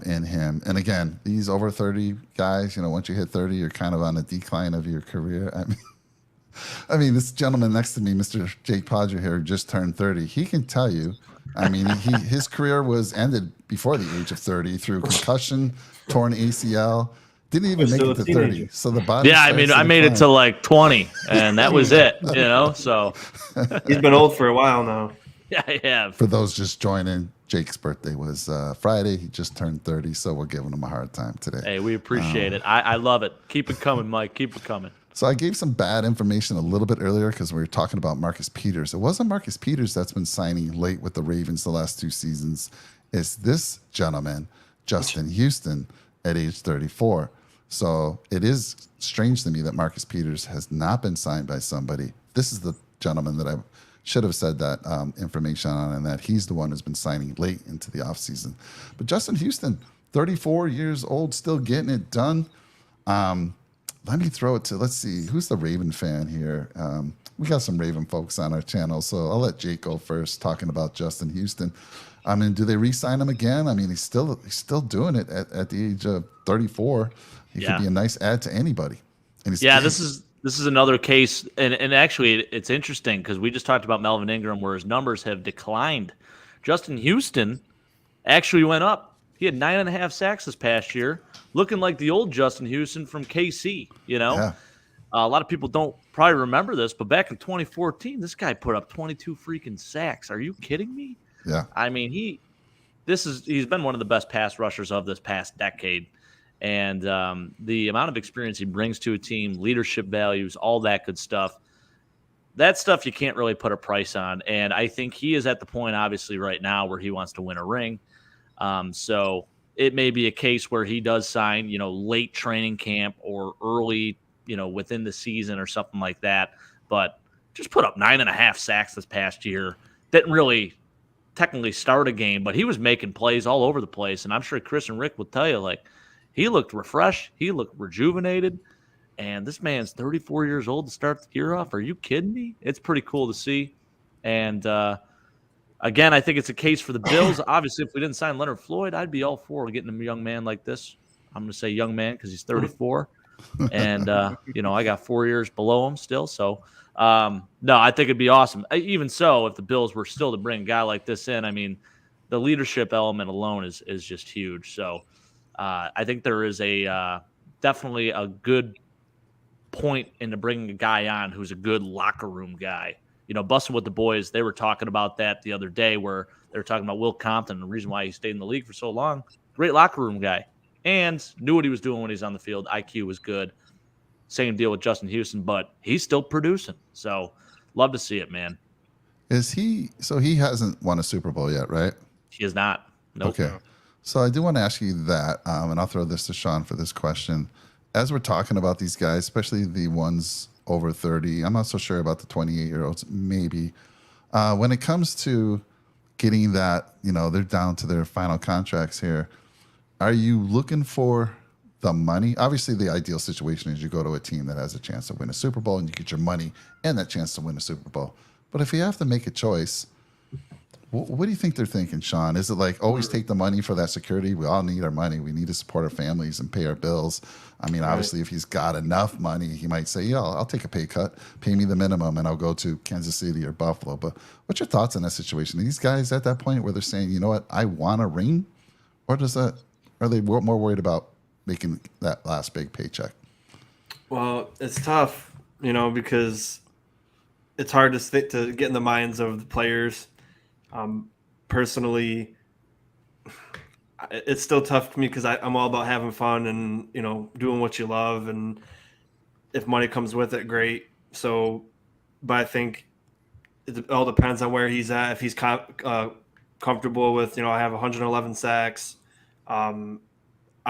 in him. And again, these over 30 guys, once you hit 30, you're kind of on a decline of your career. I mean, this gentleman next to me, Mr. Jake Podger here, just turned 30. He can tell you, I mean, his career was ended before the age of 30 through concussion, torn ACL. Didn't even make it to 30. So the body. Yeah, I mean, I made it to like 20, and that was it. So he's been old for a while now. Yeah, I have. For those just joining, Jake's birthday was Friday. He just turned 30, so we're giving him a hard time today. Hey, we appreciate it. I love it. Keep it coming, Mike. Keep it coming. So I gave some bad information a little bit earlier because we were talking about Marcus Peters. It wasn't Marcus Peters that's been signing late with the Ravens the last 2 seasons. It's this gentleman, Justin Houston, at age 34. So it is strange to me that Marcus Peters has not been signed by somebody. This is the gentleman that I should have said that information on, and that he's the one who's been signing late into the offseason. But Justin Houston, 34 years old, still getting it done. Let me throw it to, let's see, who's the Raven fan here? We got some Raven folks on our channel, so I'll let Jake go first, talking about Justin Houston. I mean, do they re-sign him again? I mean, he's still doing it at the age of 34. He could be a nice add to anybody. And this is another case, and actually it's interesting because we just talked about Melvin Ingram where his numbers have declined. Justin Houston actually went up. He had 9.5 sacks this past year, looking like the old Justin Houston from KC. A lot of people don't probably remember this, but back in 2014, this guy put up 22 freaking sacks. Are you kidding me? Yeah. I mean, he's been one of the best pass rushers of this past decade. And the amount of experience he brings to a team, leadership values, all that good stuff, that stuff you can't really put a price on. And I think he is at the point, obviously, right now where he wants to win a ring. So it may be a case where he does sign, late training camp or early, within the season or something like that. But just put up 9.5 sacks this past year. Didn't really technically start a game, but he was making plays all over the place. And I'm sure Chris and Rick will tell you, like, he looked refreshed. He looked rejuvenated. And this man's 34 years old to start the year off. Are you kidding me? It's pretty cool to see. And, again, I think it's a case for the Bills. Obviously, if we didn't sign Leonard Floyd, I'd be all for getting a young man like this. I'm going to say young man because he's 34. And, I got 4 years below him still. So, no, I think it'd be awesome. Even so, if the Bills were still to bring a guy like this in, I mean, the leadership element alone is just huge. So I think there is definitely a good point into bringing a guy on who's a good locker room guy. Busting with the boys, they were talking about that the other day where they were talking about Will Compton, the reason why he stayed in the league for so long. Great locker room guy and knew what he was doing when he was on the field. IQ was good. Same deal with Justin Houston, but he's still producing. So love to see it, man. So he hasn't won a Super Bowl yet, right? He is not. Nope. Okay. So I do want to ask you that, and I'll throw this to Sean for this question. As we're talking about these guys, especially the ones over 30, I'm not so sure about the 28-year-olds, maybe. When it comes to getting that, they're down to their final contracts here, are you looking for the money? Obviously, the ideal situation is you go to a team that has a chance to win a Super Bowl and you get your money and that chance to win a Super Bowl. But if you have to make a choice, what do you think they're thinking, Sean? Is it like always take the money for that security? We all need our money. We need to support our families and pay our bills. I mean, obviously, if he's got enough money, he might say, yeah, I'll take a pay cut, pay me the minimum, and I'll go to Kansas City or Buffalo. But what's your thoughts on that situation? Are these guys at that point where they're saying, you know what, I want a ring? Or are they more worried about making that last big paycheck? Well, it's tough, because it's hard to get in the minds of the players. Personally, it's still tough for me because I'm all about having fun and, doing what you love. And if money comes with it, great. So, but I think it all depends on where he's at. If he's comfortable with, I have 111 sacks. I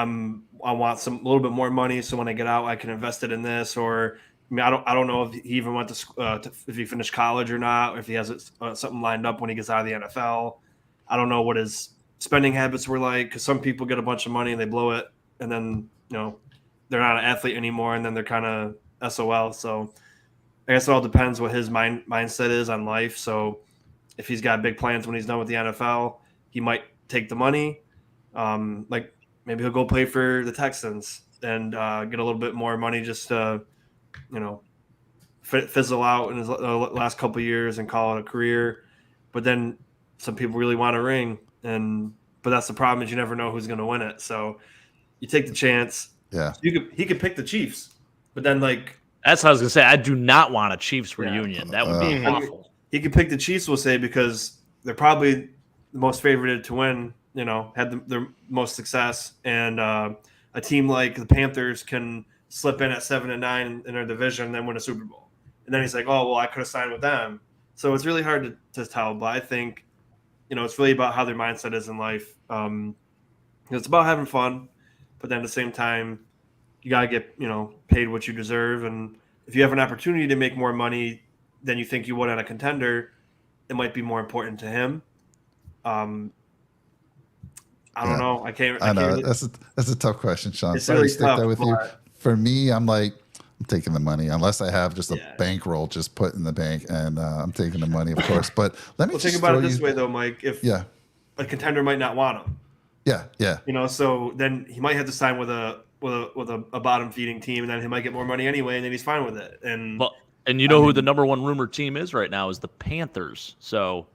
want a little bit more money, so when I get out, I can invest it in this. Or I don't know if he even went if he finished college or not, or if he has something lined up when he gets out of the NFL. I don't know what his spending habits were like, because some people get a bunch of money and they blow it, and then they're not an athlete anymore, and then they're kind of SOL. So I guess it all depends what his mindset is on life. So if he's got big plans when he's done with the NFL, he might take the money. Like maybe he'll go play for the Texans and get a little bit more money just to, fizzle out in his last couple of years and call it a career. But then some people really want a ring, but that's the problem, is you never know who's going to win it. So you take the chance. Yeah, he could pick the Chiefs, but then that's what I was going to say. I do not want a Chiefs reunion. That would be awful. He could pick the Chiefs, we'll say, because they're probably the most favorited to win. Had their most success, and a team like the Panthers can slip in at 7-9 in their division and then win a Super Bowl. And then he's like, oh, well, I could have signed with them. So it's really hard to tell. But I think, it's really about how their mindset is in life. It's about having fun, but then at the same time, you got to get, paid what you deserve. And if you have an opportunity to make more money than you think you would at a contender, it might be more important to him. I don't know. I know. Really, that's a tough question, Sean. It's Sorry really to stick tough, that with you. For me, I'm taking the money unless I have just a bankroll just put in the bank, and I'm taking the money, of course. But let me think about it this way, though, Mike. If a contender might not want him, so then he might have to sign with a bottom feeding team, and then he might get more money anyway, and then he's fine with it. And who the number one rumored team is right now is the Panthers. So.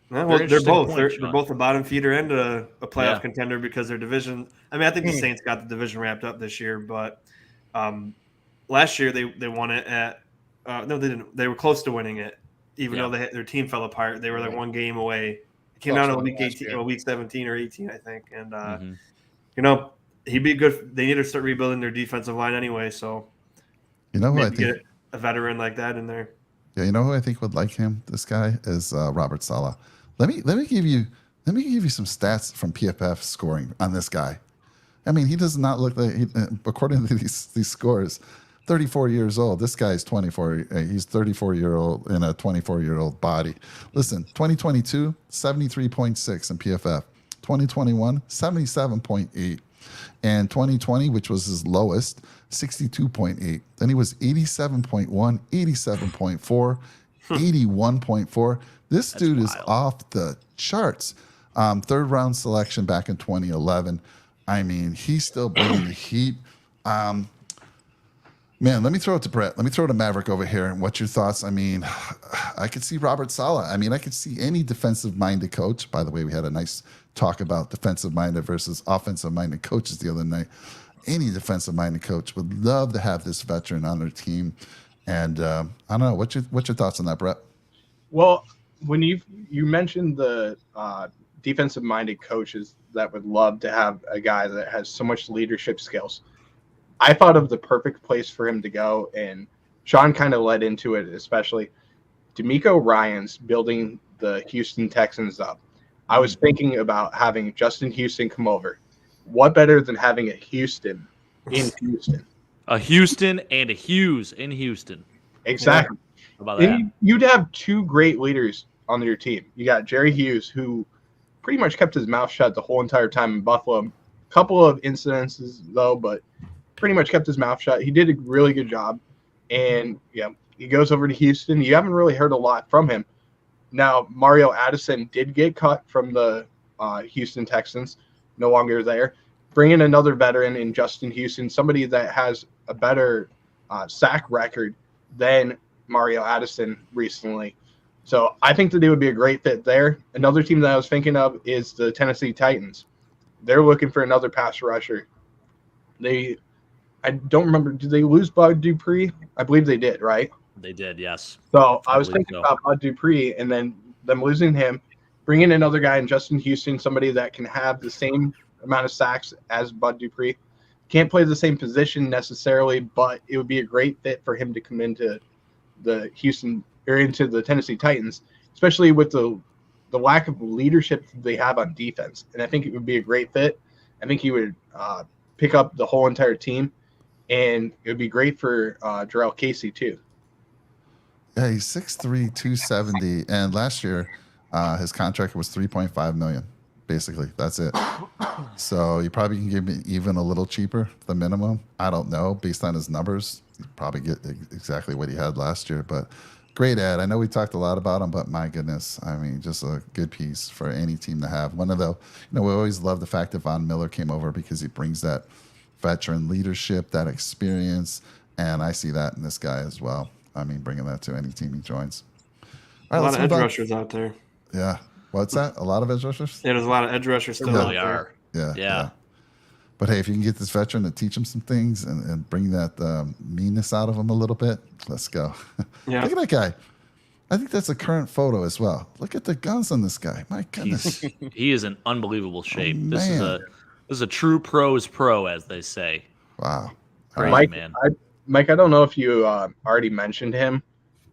Well, they're both. They're both a bottom feeder and a playoff contender because their division. I mean, I think the Saints got the division wrapped up this year, but last year they won it at. No, they didn't. They were close to winning it, even though their team fell apart. They were like one game away. It came down to week 18, or week 17 or 18, I think. And he'd be good. They need to start rebuilding their defensive line anyway. So who I think get a veteran like that in there. Yeah, who I think would like him? This guy is Robert Saleh. Let me give you some stats from PFF scoring on this guy. I mean, he does not look like, according to these scores, 34 years old. This guy's 24. He's 34-year-old in a 24-year-old body. Listen, 2022, 73.6 in PFF. 2021, 77.8. And 2020, which was his lowest, 62.8. Then he was 87.1, 87.4, 81.4. This dude is off the charts. Third round selection back in 2011. I mean, he's still bringing the heat. Man, let me throw it to Brett. Let me throw it to Maverick over here. And what's your thoughts? I mean, I could see Robert Saleh. I mean, I could see any defensive-minded coach. By the way, we had a nice talk about defensive-minded versus offensive-minded coaches the other night. Any defensive-minded coach would love to have this veteran on their team. And I don't know. What's your thoughts on that, Brett? Well, when you mentioned the defensive-minded coaches that would love to have a guy that has so much leadership skills, I thought of the perfect place for him to go, and Sean kind of led into it, especially DeMeco Ryans building the Houston Texans up. I was thinking about having Justin Houston come over. What better than having a Houston in Houston? A Houston and a Hughes in Houston. Exactly. How about that? You'd have two great leaders on your team. You got Jerry Hughes, who pretty much kept his mouth shut the whole entire time in Buffalo. A couple of incidences, though, but pretty much kept his mouth shut. He did a really good job. And, he goes over to Houston. You haven't really heard a lot from him. Now, Mario Addison did get cut from the Houston Texans, no longer there. Bring in another veteran in Justin Houston, somebody that has a better sack record than Mario Addison recently. So I think that it would be a great fit there. Another team that I was thinking of is the Tennessee Titans. They're looking for another pass rusher. I don't remember. Did they lose Bud Dupree? I believe they did, right? They did, yes. So I was thinking about Bud Dupree and then them losing him, bringing another guy in Justin Houston, somebody that can have the same amount of sacks as Bud Dupree. Can't play the same position necessarily, but it would be a great fit for him to come into the Houston or into the Tennessee Titans, especially with the lack of leadership they have on defense. And I think it would be a great fit. I think he would pick up the whole entire team, and it would be great for Jarrell Casey too. Yeah, he's 6'3", 270, and last year his contract was $3.5 million. Basically, that's it. So you probably can give me even a little cheaper, the minimum. I don't know. Based on his numbers, you probably get exactly what he had last year. But great ad. I know we talked a lot about him, but my goodness, I mean, just a good piece for any team to have. One of the, we always love the fact that Von Miller came over because he brings that veteran leadership, that experience, and I see that in this guy as well. I mean, bringing that to any team he joins. All right, a lot of edge rushers out there. Yeah. What's that? A lot of edge rushers? Yeah, there's a lot of edge rushers still out there. Yeah. But hey, if you can get this veteran to teach him some things and bring that meanness out of him a little bit, let's go. Yeah. Look at that guy. I think that's a current photo as well. Look at the guns on this guy. My goodness. He is in unbelievable shape. Oh, this is a true pro's pro, as they say. Wow. Great, Mike, man. Mike, I don't know if you already mentioned him,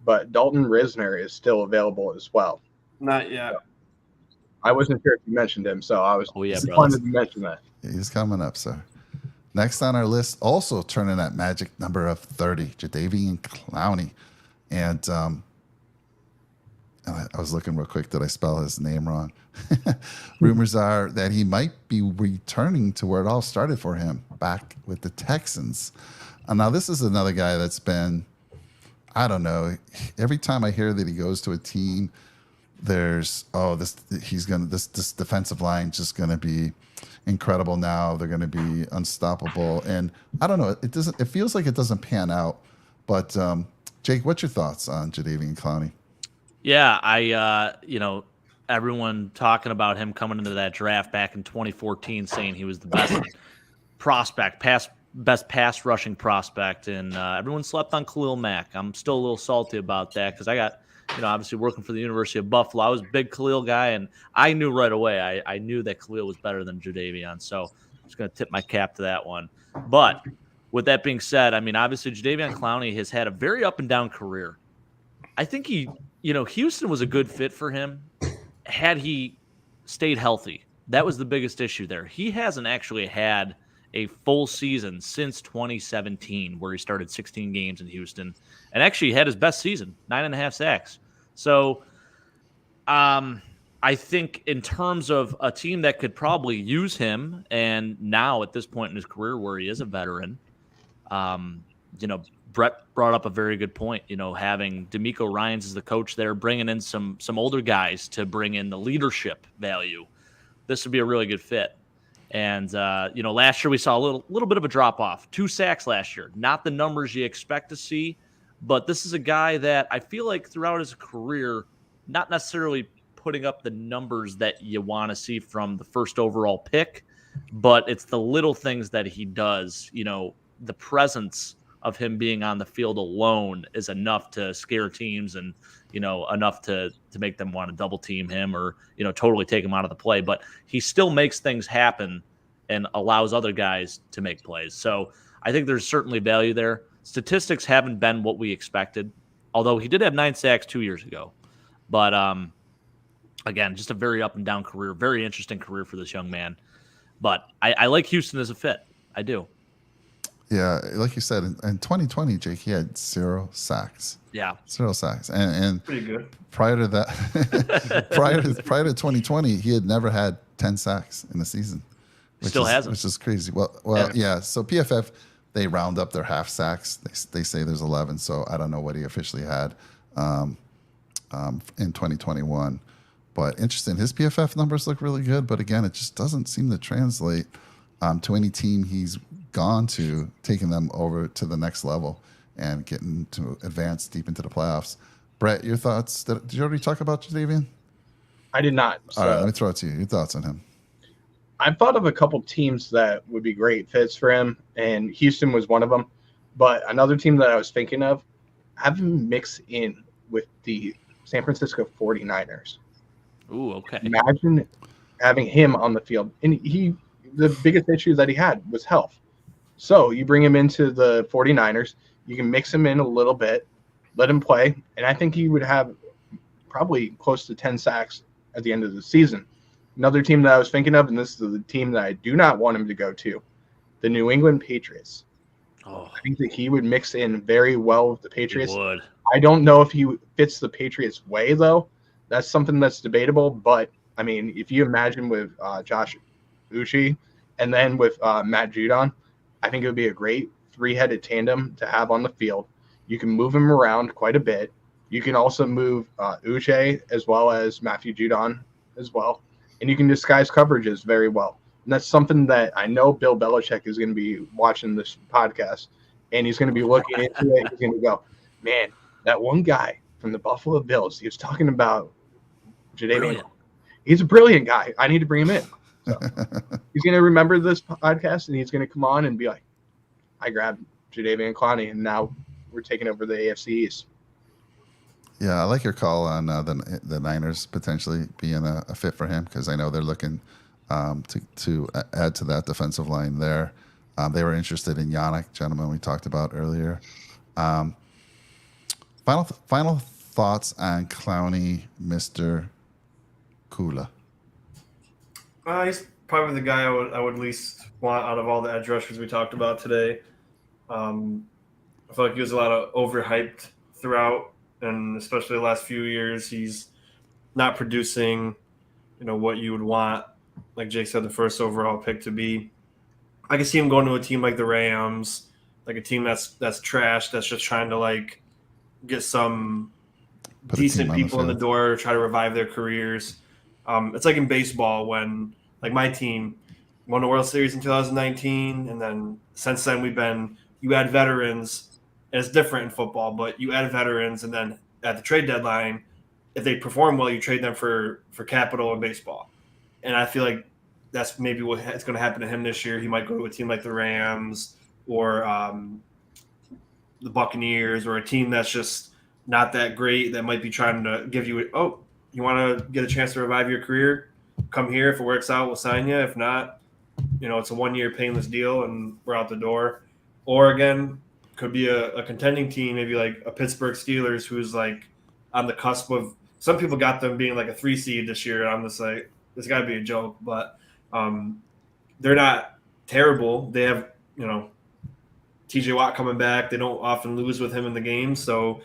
but Dalton Risner is still available as well. Not yet. I wasn't sure if you mentioned him, so I was brother. wanted to mention that. He's coming up, sir. Next on our list, also turning that magic number of 30, Jadeveon Clowney. And I was looking real quick. Did I spell his name wrong? Rumors are that he might be returning to where it all started for him, back with the Texans. Now, this is another guy that's been, I don't know, every time I hear that he goes to a team, there's this defensive line just gonna be incredible now. They're gonna be unstoppable, and I don't know. It feels like it doesn't pan out. But Jake, what's your thoughts on Jadeveon Clowney? Yeah, everyone talking about him coming into that draft back in 2014, saying he was the best prospect, best pass rushing prospect, and everyone slept on Khalil Mack. I'm still a little salty about that because I got. Obviously working for the University of Buffalo, I was a big Khalil guy, and I knew right away. I knew that Khalil was better than Jadeveon, so I'm just going to tip my cap to that one. But with that being said, I mean, obviously Jadeveon Clowney has had a very up and down career. I think Houston was a good fit for him had he stayed healthy. That was the biggest issue there. He hasn't actually had a full season since 2017, where he started 16 games in Houston and actually had his best season, 9.5 sacks. So I think in terms of a team that could probably use him, and now at this point in his career where he is a veteran, Brett brought up a very good point, having DeMeco Ryans as the coach there, bringing in some older guys to bring in the leadership value. This would be a really good fit. And, last year we saw a little bit of a drop off. 2 sacks last year. Not the numbers you expect to see, but this is a guy that I feel like throughout his career, not necessarily putting up the numbers that you want to see from the first overall pick, but it's the little things that he does. The presence of him being on the field alone is enough to scare teams and, enough to make them want to double team him or, totally take him out of the play. But he still makes things happen and allows other guys to make plays. So I think there's certainly value there. Statistics haven't been what we expected, although he did have 9 sacks 2 years ago. But again, just a very up and down career, very interesting career for this young man. But I like Houston as a fit. I do. Yeah, like you said, in 2020, Jake, he had 0 sacks. Yeah, 0 sacks, and Pretty good. prior to that, prior to 2020, he had never had 10 sacks in a season. Still hasn't, which is crazy. Well, yeah. So PFF, they round up their half sacks. They say there's 11. So I don't know what he officially had in 2021. But interesting, his PFF numbers look really good. But again, it just doesn't seem to translate to any team he's gone to, taking them over to the next level and getting to advance deep into the playoffs. Brett, your thoughts? Did you already talk about Jadeveon? I did not. So All right, let me throw it to you. Your thoughts on him? I've thought of a couple teams that would be great fits for him, and Houston was one of them. But another team that I was thinking of, have him mix in with the San Francisco 49ers. Ooh, okay. Imagine having him on the field. And the biggest issue that he had was health. So you bring him into the 49ers, you can mix him in a little bit, let him play, and I think he would have probably close to 10 sacks at the end of the season. Another team that I was thinking of, and this is the team that I do not want him to go to, the New England Patriots. Oh, I think that he would mix in very well with the Patriots. he would. I don't know if he fits the Patriots' way, though. That's something that's debatable. But, I mean, if you imagine with Josh Uche and then with Matt Judon, I think it would be a great 3-headed tandem to have on the field. You can move him around quite a bit. You can also move Uche as well as Matthew Judon as well. And you can disguise coverages very well. And that's something that I know Bill Belichick is going to be watching this podcast, and he's going to be looking into it. He's going to go, man, that one guy from the Buffalo Bills, he was talking about Jadeveon. He's a brilliant guy. I need to bring him in. So he's going to remember this podcast, and he's going to come on and be like, I grabbed Jadeveon Clowney, and now we're taking over the AFC East. Yeah, I like your call on the Niners potentially being a fit for him, because I know they're looking to add to that defensive line there. They were interested in Yannick, gentleman we talked about earlier. Final thoughts on Clowney, Mr. Kula. He's probably the guy I would least want out of all the edge rushers we talked about today. I feel like he was a lot of overhyped throughout, and especially the last few years, he's not producing, what you would want, like Jake said, the first overall pick to be. I can see him going to a team like the Rams, like a team that's trash, that's just trying to get some decent people in the door, try to revive their careers. It's like in baseball when, my team won the World Series in 2019, and then since then you add veterans, and it's different in football, but you add veterans, and then at the trade deadline, if they perform well, you trade them for capital in baseball. And I feel like that's maybe what's going to happen to him this year. He might go to a team like the Rams or the Buccaneers, or a team that's just not that great, that might be trying to give you, you want to get a chance to revive your career? Come here. If it works out, we'll sign you. If not, it's a 1-year painless deal and we're out the door. Or again, could be a contending team, maybe like a Pittsburgh Steelers, who's on the cusp of, some people got them being a 3 seed this year. I'm just like, this got to be a joke, but they're not terrible. They have, TJ Watt coming back. They don't often lose with him in the game. So,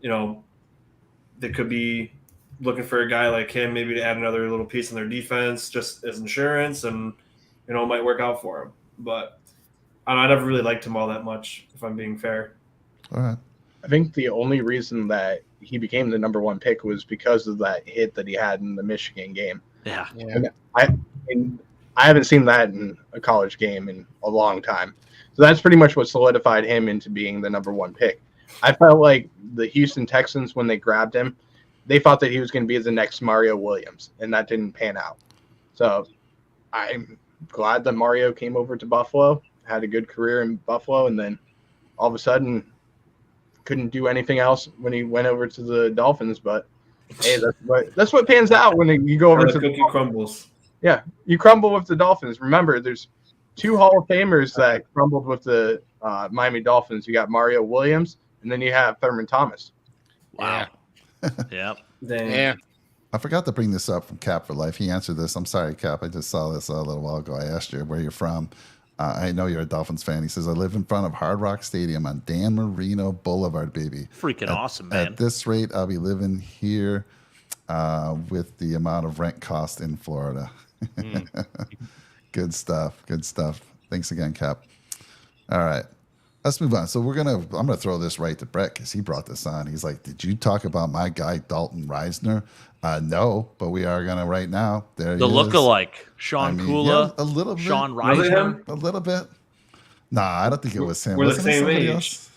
they could be looking for a guy like him, maybe to add another little piece in their defense just as insurance, and, it might work out for him. But I never really liked him all that much, if I'm being fair. All right. I think the only reason that he became the number one pick was because of that hit that he had in the Michigan game. Yeah. And I haven't seen that in a college game in a long time. So that's pretty much what solidified him into being the number one pick. I felt like the Houston Texans, when they grabbed him, they thought that he was going to be the next Mario Williams, and that didn't pan out. So I'm glad that Mario came over to Buffalo, had a good career in Buffalo, and then all of a sudden couldn't do anything else when he went over to the Dolphins. But hey, that's what pans out when you go over to the cookie crumbles. Yeah, you crumble with the Dolphins. Remember, there's 2 Hall of Famers that crumbled with the Miami Dolphins. You got Mario Williams, and then you have Thurman Thomas. Wow. Yep. Yeah. I forgot to bring this up from Cap for Life. He answered this. I'm sorry, Cap. I just saw this a little while ago. I asked you where you're from. I know you're a Dolphins fan. He says, I live in front of Hard Rock Stadium on Dan Marino Boulevard, baby. Freaking awesome, man. At this rate, I'll be living here with the amount of rent cost in Florida. Good stuff. Good stuff. Thanks again, Cap. All right. Let's move on. So I'm gonna throw this right to Brett because he brought this on. He's like, did you talk about my guy Dalton Risner? No, but we are gonna right now. There The he lookalike, Sean Kula, a little bit, Sean Was it Risner. him? a little bit. Nah, I don't think it was him. We're the Wasn't it same somebody age. else?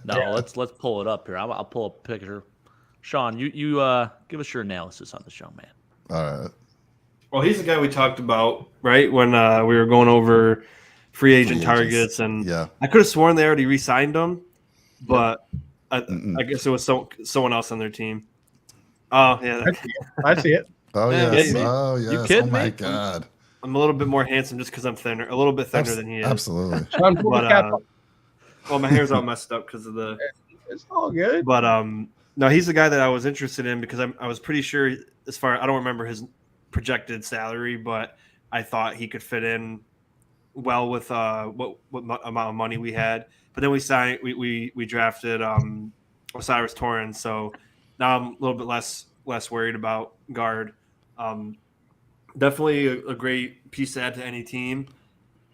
No, let's pull it up here. I'll pull up a picture. Sean, you give us your analysis on the show, man. All right. Well, he's the guy we talked about, right, when we were going over free agent Free agents. targets, and Yeah. I could have sworn they already re-signed him, but I guess it was someone else on their team. Oh, yeah. I see it. Oh Yeah, yes. yeah. Oh yes. You kidding Oh my me? God. I'm a little bit more handsome just because I'm thinner, a little bit thinner than he is. Absolutely. Sean, pull the But, cap up. well, my hair's all messed up because of the It's all good. But no, he's the guy that I was interested in because I was pretty sure I don't remember his projected salary, but I thought he could fit in well with what amount of money we had. But then we drafted Osiris Torrens, so now I'm a little bit less worried about guard. Definitely a great piece to add to any team.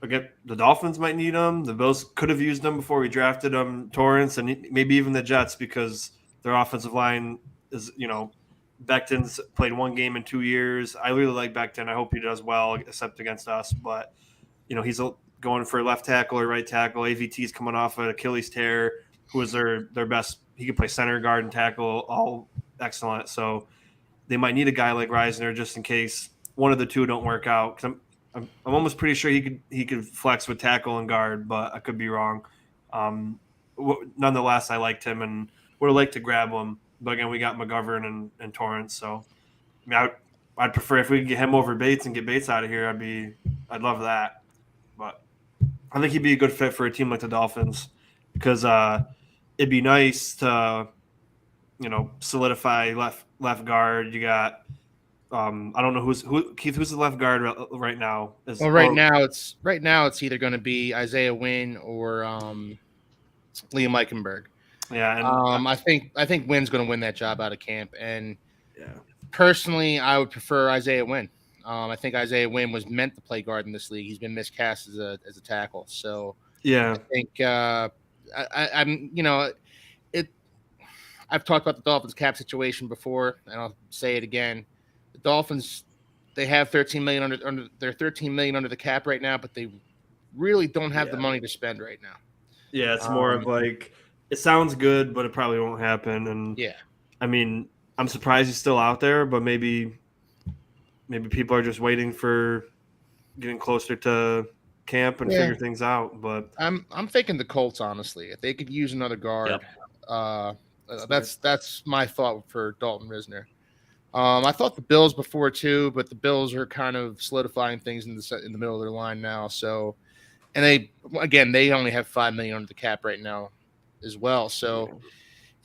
Again, the Dolphins might need him. The Bills could have used him before we drafted Torrance, and maybe even the Jets because their offensive line is, Becton's played 1 game in 2 years. I really like Becton. I hope he does well, except against us. But, he's going for left tackle or right tackle. AVT's coming off an Achilles tear, who is their best. He can play center, guard, and tackle, all excellent. So they might need a guy like Risner just in case one of the two don't work out. 'Cause I'm almost pretty sure he could flex with tackle and guard, but I could be wrong. Nonetheless, I liked him and would have liked to grab him. But again, we got McGovern and Torrance, so I'd prefer if we could get him over Bates and get Bates out of here. I'd love that. But I think he'd be a good fit for a team like the Dolphins because it'd be nice to solidify left guard. You got. I don't know Keith. Who's the left guard right now? Right now it's either going to be Isaiah Wynn or Liam Eichenberg. Yeah, and I think Wynn's going to win that job out of camp. And yeah, personally, I would prefer Isaiah Wynn. I think Isaiah Wynn was meant to play guard in this league. He's been miscast as a tackle. So yeah, I think I've talked about the Dolphins cap situation before, and I'll say it again. The Dolphins, they have $13 million under they're $13 million under the cap right now, but they really don't have the money to spend right now. Yeah, it's more of like it sounds good, but it probably won't happen. And yeah, I mean, I'm surprised he's still out there, but maybe people are just waiting for getting closer to camp and figure things out. But I'm thinking the Colts, honestly, if they could use another guard, that's my thought for Dalton Risner. I thought the Bills before too, but the Bills are kind of solidifying things in the middle of their line now. So, and they only have $5 million under the cap right now, as well. So,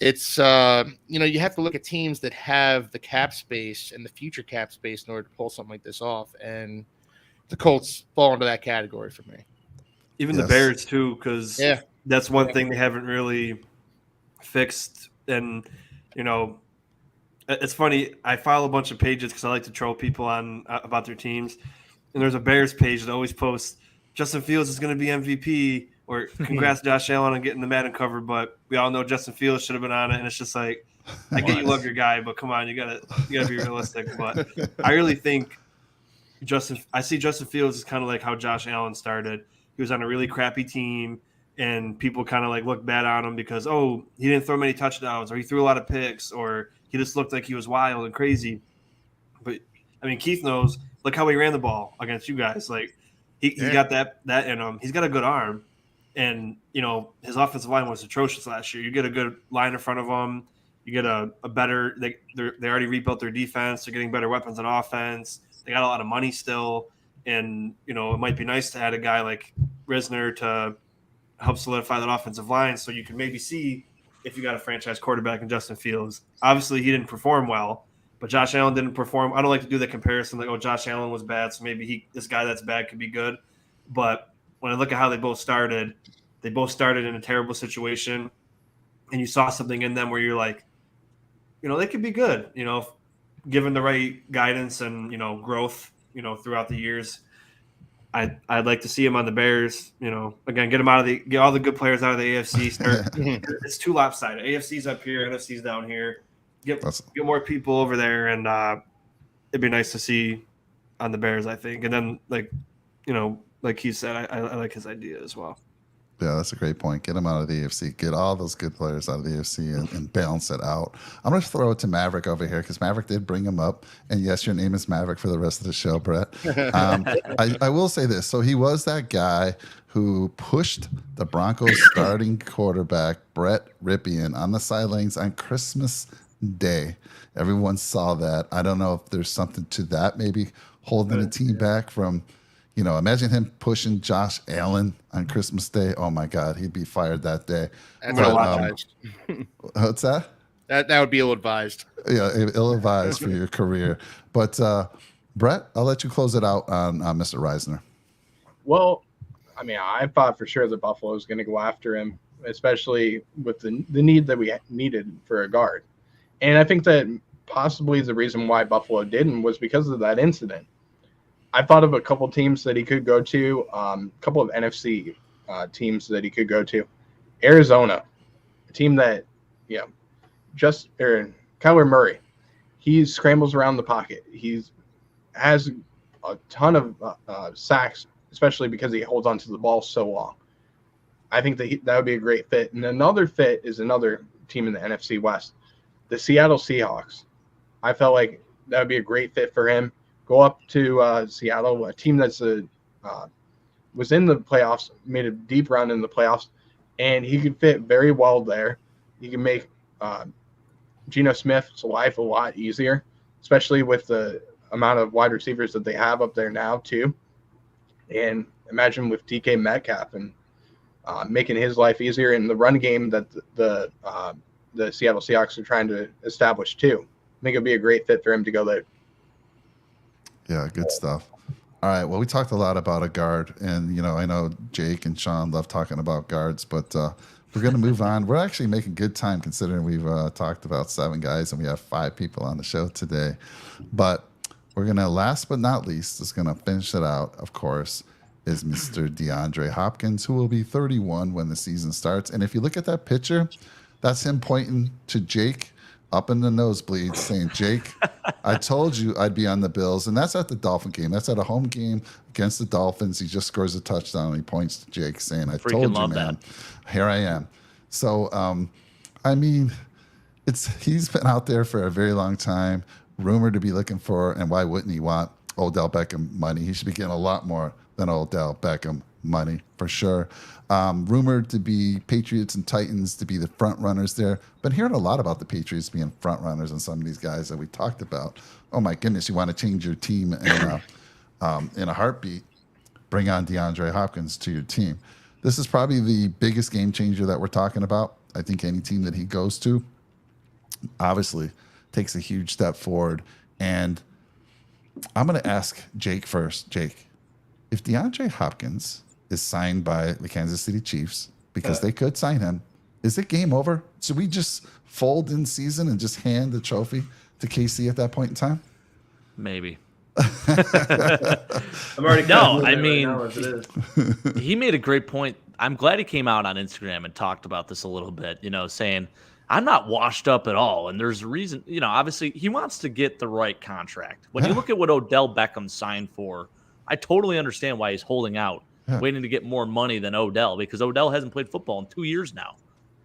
it's you have to look at teams that have the cap space and the future cap space in order to pull something like this off, and the Colts fall into that category for me. Even Yes. the Bears too, because Yeah. that's one thing they haven't really fixed. And it's funny. I follow a bunch of pages because I like to troll people on about their teams. And there's a Bears page that always posts Justin Fields is going to be MVP, or congrats Josh Allen on getting the Madden cover. But we all know Justin Fields should have been on it, and it's just like, I get you love your guy, but come on, you gotta be realistic. But I really think I see Justin Fields as kind of like how Josh Allen started. He was on a really crappy team, and people kind of like look bad on him because he didn't throw many touchdowns, or he threw a lot of picks, or he just looked like he was wild and crazy. But I mean, Keith knows. Look how he ran the ball against you guys. Like he got that in him. He's got a good arm, and his offensive line was atrocious last year. You get a good line in front of him. You get a better. They already rebuilt their defense. They're getting better weapons on offense. They got a lot of money still, and it might be nice to add a guy like Risner to help solidify that offensive line, so you can maybe see if you got a franchise quarterback in Justin Fields. Obviously, he didn't perform well. But Josh Allen didn't perform. I don't like to do the comparison like, Josh Allen was bad, so maybe this guy that's bad could be good. But when I look at how they both started in a terrible situation, and you saw something in them where you're like, they could be good, given the right guidance and, growth, throughout the years. I'd like to see him on the Bears, again, get all the good players out of the AFC. It's too lopsided. AFC's up here, NFC's down here. Get more people over there, and it'd be nice to see on the Bears, I think. And then, like he said, I like his idea as well. Yeah, that's a great point. Get them out of the AFC. Get all those good players out of the AFC and balance it out. I'm going to throw it to Maverick over here because Maverick did bring him up. And yes, your name is Maverick for the rest of the show, Brett. I will say this. So he was that guy who pushed the Broncos starting quarterback, Brett Ripien, on the sidelines on Christmas Day. Everyone saw that. I don't know if there's something to that, maybe holding the team back from – imagine him pushing Josh Allen on Christmas Day. Oh my God, he'd be fired that day. That's ill-advised. What's that? That would be ill-advised. Yeah, ill-advised for your career. But Brett, I'll let you close it out on Mr. Risner. Well, I mean, I thought for sure that Buffalo was going to go after him, especially with the need that we needed for a guard. And I think that possibly the reason why Buffalo didn't was because of that incident. I thought of a couple teams that he could go to, a couple of NFC teams that he could go to. Arizona, a team that, Kyler Murray, he scrambles around the pocket. He has a ton of sacks, especially because he holds onto the ball so long. I think that would be a great fit. And another fit is another team in the NFC West, the Seattle Seahawks. I felt like that would be a great fit for him. Go up to Seattle, a team that's was in the playoffs, made a deep run in the playoffs, and he could fit very well there. He can make Geno Smith's life a lot easier, especially with the amount of wide receivers that they have up there now too. And imagine with DK Metcalf and making his life easier in the run game that the Seattle Seahawks are trying to establish too. I think it'd be a great fit for him to go there. Yeah, good stuff. All right. Well, we talked a lot about a guard, and I know Jake and Sean love talking about guards, but we're going to move on. We're actually making good time considering we've talked about 7 guys and we have 5 people on the show today. But we're going to, last but not least, is going to finish it out, of course, is Mr. DeAndre Hopkins, who will be 31 when the season starts. And if you look at that picture, that's him pointing to Jake up in the nosebleeds saying, Jake, I told you I'd be on the Bills. And that's at the Dolphin game. That's at a home game against the Dolphins. He just scores a touchdown and he points to Jake saying, I told you, man. Here I am. So, I mean, he's been out there for a very long time, rumored to be looking for, and why wouldn't he want Odell Beckham money? He should be getting a lot more than Odell Beckham money for sure. Rumored to be Patriots and Titans to be the front runners there. Been hearing a lot about the Patriots being front runners and some of these guys that we talked about. Oh my goodness, you want to change your team in a heartbeat? Bring on DeAndre Hopkins to your team. This is probably the biggest game changer that we're talking about. I think any team that he goes to obviously takes a huge step forward. And I'm going to ask Jake first. Jake, if DeAndre Hopkins is signed by the Kansas City Chiefs, because they could sign him, is it game over? Should we just fold in season and just hand the trophy to KC at that point in time? Maybe. I'm already No, I right mean, now as it is. he made a great point. I'm glad he came out on Instagram and talked about this a little bit, saying, I'm not washed up at all. And there's a reason, obviously he wants to get the right contract. When you look at what Odell Beckham signed for, I totally understand why he's holding out, waiting to get more money than Odell, because Odell hasn't played football in 2 years now.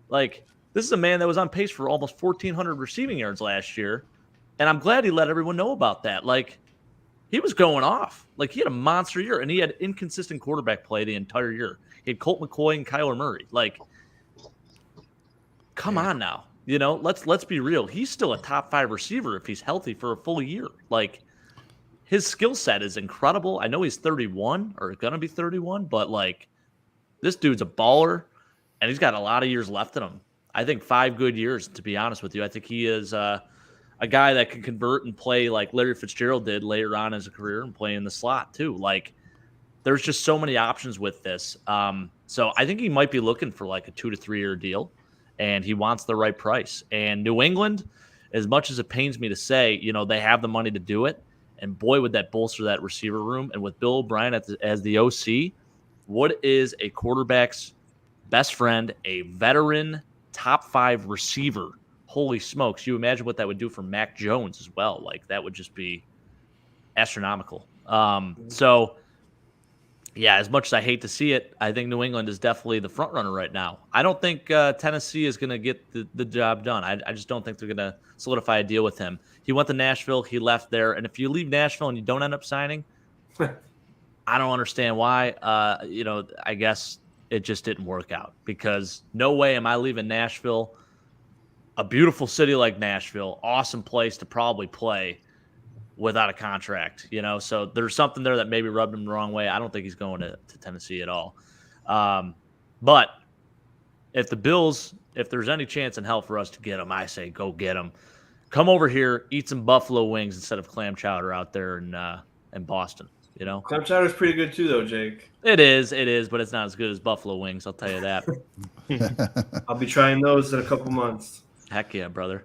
Like, this is a man that was on pace for almost 1,400 receiving yards last year. And I'm glad he let everyone know about that. Like, he was going off. Like, he had a monster year, and he had inconsistent quarterback play the entire year. He had Colt McCoy and Kyler Murray. Like, come on now. Let's be real. He's still a top 5 receiver if he's healthy for a full year. Like, his skill set is incredible. I know he's 31 or going to be 31, but, like, this dude's a baller, and he's got a lot of years left in him. I think 5 good years, to be honest with you. I think he is a guy that can convert and play like Larry Fitzgerald did later on in his career and play in the slot too. Like, there's just so many options with this. So I think he might be looking for like a 2 to 3 year deal, and he wants the right price. And New England, as much as it pains me to say, they have the money to do it. And boy, would that bolster that receiver room. And with Bill O'Brien as the OC, what is a quarterback's best friend, a veteran top 5 receiver? Holy smokes. You imagine what that would do for Mac Jones as well. Like, that would just be astronomical. So, yeah, as much as I hate to see it, I think New England is definitely the front runner right now. I don't think Tennessee is going to get the job done. I just don't think they're going to solidify a deal with him. He went to Nashville. He left there. And if you leave Nashville and you don't end up signing, I don't understand why. I guess it just didn't work out, because no way am I leaving Nashville, a beautiful city like Nashville, awesome place to probably play, without a contract, So there's something there that maybe rubbed him the wrong way. I don't think he's going to Tennessee at all. But if the Bills, if there's any chance in hell for us to get him, I say go get him. Come over here, eat some buffalo wings instead of clam chowder out there in Boston. Clam chowder is pretty good too, though, Jake. It is, but it's not as good as buffalo wings. I'll tell you that. I'll be trying those in a couple months. Heck yeah, brother.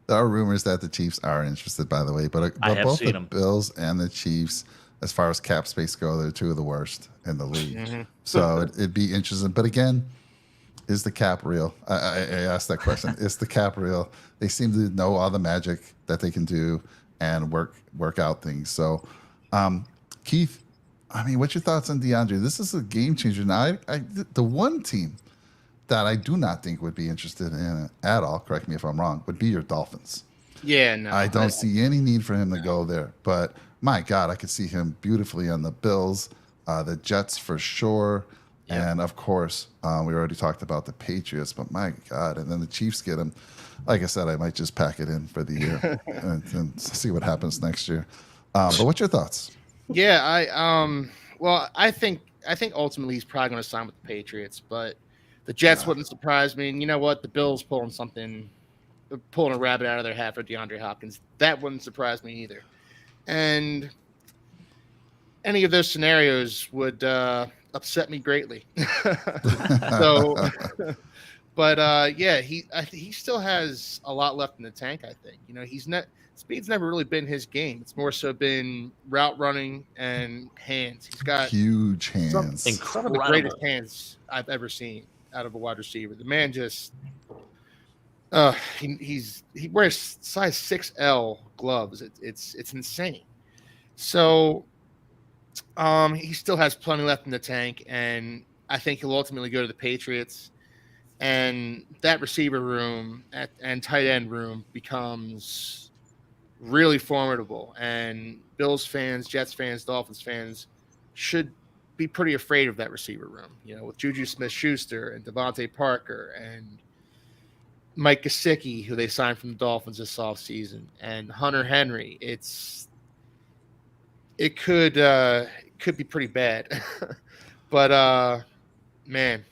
There are rumors that the Chiefs are interested, by the way, but both the Bills and the Chiefs, as far as cap space go, they're 2 of the worst in the league. Mm-hmm. So it'd be interesting. But again, is the cap real? I asked that question. Is the cap real? They seem to know all the magic that they can do and work out things. So, Keith, I mean, what's your thoughts on DeAndre? This is a game changer. Now, the one team that I do not think would be interested in it at all, correct me if I'm wrong, would be your Dolphins. Yeah, no. I don't see any need for him to go there. But, my God, I could see him beautifully on the Bills, the Jets for sure. Yeah. And, of course, we already talked about the Patriots, but, my God, and then the Chiefs get him. Like I said, I might just pack it in for the year and see what happens next year. But what's your thoughts? Yeah, I think ultimately he's probably going to sign with the Patriots, but the Jets wouldn't surprise me. And you know what? The Bills pulling a rabbit out of their hat for DeAndre Hopkins. That wouldn't surprise me either. And any of those scenarios would upset me greatly. So, but yeah, he still has a lot left in the tank. I think speed's never really been his game. It's more so been route running and hands. He's got huge hands, some of the greatest hands I've ever seen out of a wide receiver. The man just he wears size 6L gloves. It's insane. So he still has plenty left in the tank, and I think he'll ultimately go to the Patriots, and that receiver room and tight end room becomes really formidable. And Bills fans, Jets fans, Dolphins fans should be pretty afraid of that receiver room, with Juju Smith-Schuster and Devontae Parker and Mike Gesicki, who they signed from the Dolphins this offseason, and Hunter Henry. It could be pretty bad, but man,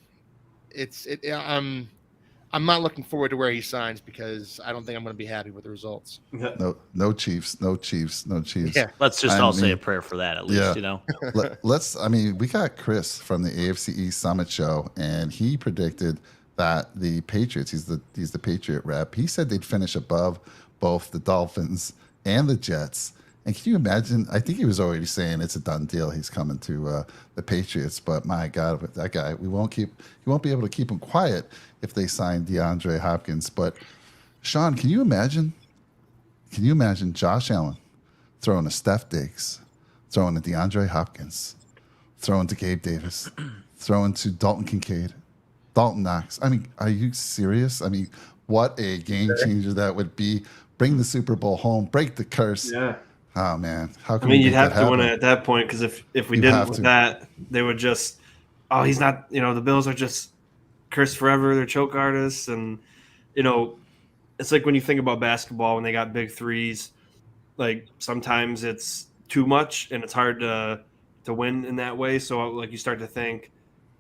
I'm not looking forward to where he signs because I don't think I'm going to be happy with the results. No Chiefs. Yeah. Let's just all say a prayer for that at least, you know. We got Chris from the AFC East Summit show, and he predicted that the Patriots, he's the Patriot rep, he said they'd finish above both the Dolphins and the Jets. And can you imagine? I think he was already saying it's a done deal. He's coming to the Patriots, but my God, with that guy, he won't be able to keep him quiet if they sign DeAndre Hopkins. But Sean, can you imagine? Can you imagine Josh Allen throwing to Steph Diggs, throwing to DeAndre Hopkins, throwing to Gabe Davis, throwing to Dalton Kincaid, Dalton Knox? I mean, are you serious? I mean, what a game changer that would be. Bring the Super Bowl home, break the curse. Yeah. Oh, man. How can you'd have to win it at that point because if we didn't with that, they would just, he's not, the Bills are just cursed forever. They're choke artists. And, it's like when you think about basketball when they got big threes, like sometimes it's too much and it's hard to win in that way. So like you start to think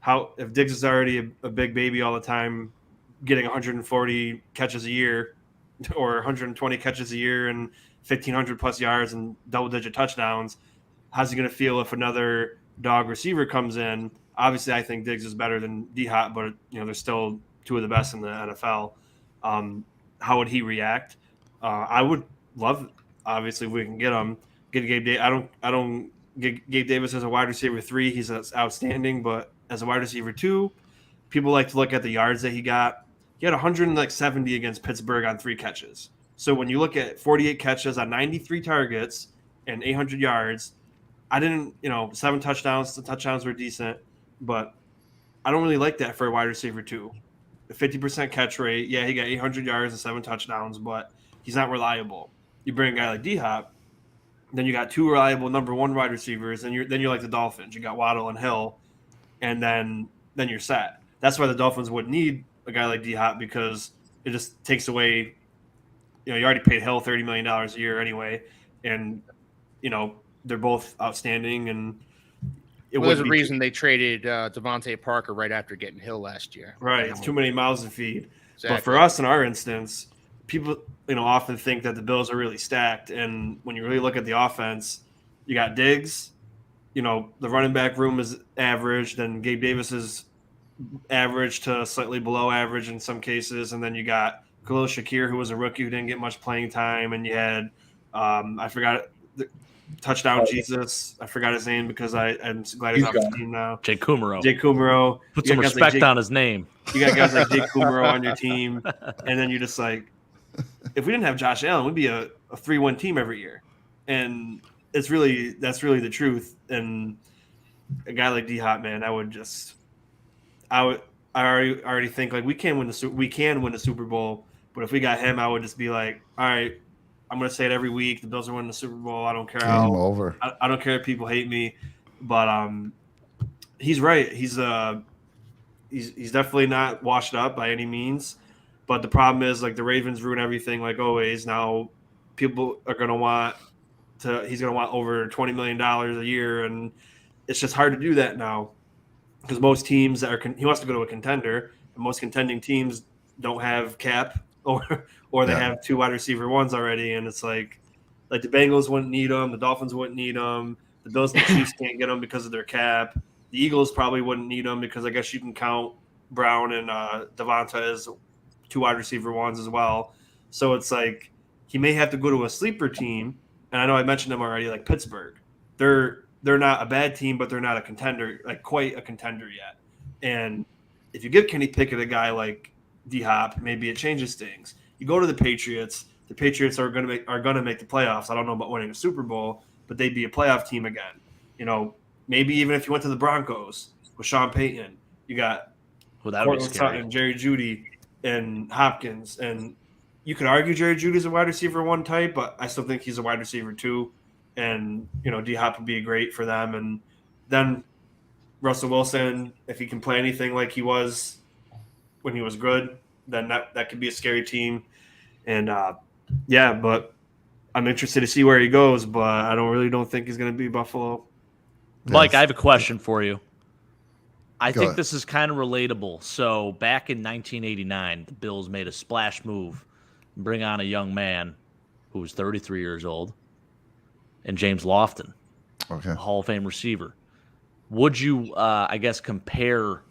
if Diggs is already a big baby all the time, getting 140 catches a year or 120 catches a year and 1,500 plus yards and double-digit touchdowns, how's he going to feel if another dog receiver comes in? Obviously, I think Diggs is better than D-Hop, but they're still two of the best in the NFL. How would he react? I would love, obviously, if we can get him. Get Gabe Davis. I don't get Gabe Davis as a wide receiver 3. He's outstanding, but as a wide receiver 2, people like to look at the yards that he got. He had 170 against Pittsburgh on 3 catches. So when you look at 48 catches on 93 targets and 800 yards, I didn't, 7 touchdowns. The touchdowns were decent, but I don't really like that for a wide receiver 2. A 50% catch rate. Yeah, he got 800 yards and 7 touchdowns, but he's not reliable. You bring a guy like D-Hop, then you got 2 reliable number 1 wide receivers, and you're like the Dolphins. You got Waddle and Hill, and then you're set. That's why the Dolphins would need a guy like D-Hop because it just takes away. You already paid Hill $30 million a year anyway, and they're both outstanding. And there's a reason they traded Devontae Parker right after getting Hill last year. Right, it's too many mouths to feed. Exactly. But for us, in our instance, people often think that the Bills are really stacked, and when you really look at the offense, you got Diggs. The running back room is average. Then Gabe Davis is average to slightly below average in some cases, and then you got Khalil Shakir, who was a rookie who didn't get much playing time, and you had I forgot touchdown Jesus. I forgot his name because I'm glad he's off the team now. Jake Kumaro. Put some respect on his name. You got guys like Jake Kumaro on your team, and then you're just like, if we didn't have Josh Allen, we'd be a 3-1 team every year, and that's really the truth. And a guy like D-Hop, man, I already think like we can win the Super Bowl. But if we got him, I would just be like, all right, I'm going to say it every week. The Bills are winning the Super Bowl. I don't care Game over. I don't care if people hate me, but he's right. He's definitely not washed up by any means. But the problem is like the Ravens ruin everything like always. Now people are going to want he's going to want over $20 million a year, and it's just hard to do that now because most teams he wants to go to a contender, and most contending teams don't have cap. Or they have 2 wide receiver 1s already, and it's like the Bengals wouldn't need them, the Dolphins wouldn't need them, the Bills and the Chiefs can't get them because of their cap. The Eagles probably wouldn't need them because I guess you can count Brown and Devonta as 2 wide receiver 1s as well. So it's like he may have to go to a sleeper team, and I know I mentioned them already, like Pittsburgh. They're not a bad team, but they're not a contender, like quite a contender yet. And if you give Kenny Pickett a guy like D-Hop, maybe it changes things. You go to the Patriots. The Patriots are going to make the playoffs. I don't know about winning a Super Bowl, but they'd be a playoff team again. Maybe even if you went to the Broncos with Sean Payton, you got Cortland Sutton, Jerry Jeudy, and Hopkins. And you could argue Jerry Jeudy's a wide receiver 1 type, but I still think he's a wide receiver 2. And D-Hop would be great for them. And then Russell Wilson, if he can play anything like he was when he was good, then that could be a scary team. And but I'm interested to see where he goes, but I don't think he's going to be Buffalo. Mike, I have a question for you. I Go think ahead. this is kind of relatable. So back in 1989, the Bills made a splash move, bring on a young man who was 33 years old, and James Lofton, Okay. a Hall of Fame receiver. Would you, I guess, compare,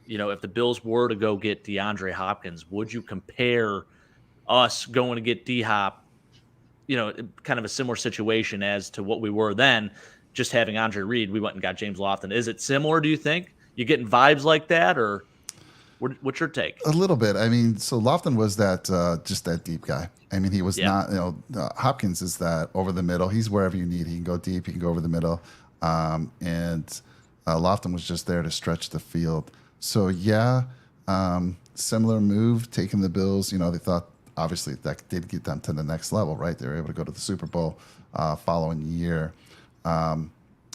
if the Bills were to go get DeAndre Hopkins, would you compare us going to get D-Hop, kind of a similar situation as to what we were then, just having Andre Reed, we went and got James Lofton. Is it similar, do you think? You getting vibes like that, or what's your take? A little bit. I mean, so Lofton was that just that deep guy. I mean, he was Yeah. not. Hopkins is that over the middle. He's wherever you need. He can go deep. He can go over the middle. And Lofton was just there to stretch the field. So yeah, similar move. Taking the Bills. They thought obviously that did get them to the next level, right? They were able to go to the Super Bowl following year.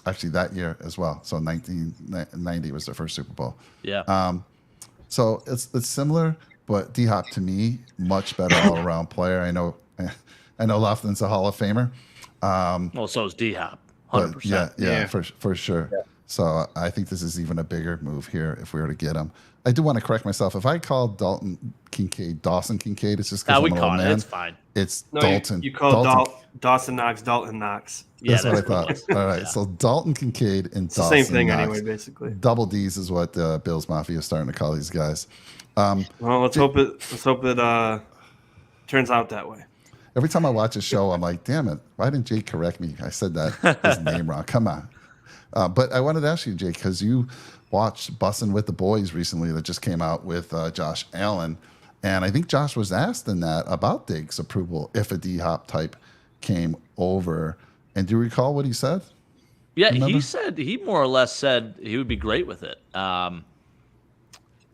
Actually, that year as well. So 1990 was their first Super Bowl. Yeah. So it's similar, but D-Hop to me much better all around player. I know Lofton's a Hall of Famer. Well, so is D-Hop, But 100%. yeah, for sure. Yeah. So I think this is even a bigger move here if we were to get him. I do want to correct myself. If I called Dawson Kincaid, it's just because we I'm an caught old it. man. It's fine. It's No, Dalton. you call Dalton. Dawson Knox, Dalton Knox. Yeah, That's what I it thought. was. All right, Yeah. so Dalton Kincaid and It's the Dawson same thing Knox. anyway, basically. Double D's is what Bills Mafia is starting to call these guys. Well, let's hope it turns out that way. Every time I watch a show, I'm like, damn it, why didn't Jake correct me? I said his name wrong. Come on. But I wanted to ask you, Jake, because you watched Bussin' with the Boys recently that just came out with Josh Allen. And I think Josh was asked in that about Diggs' approval if a D-Hop type came over. And do you recall what he said? Yeah, Remember? he more or less said he would be great with it.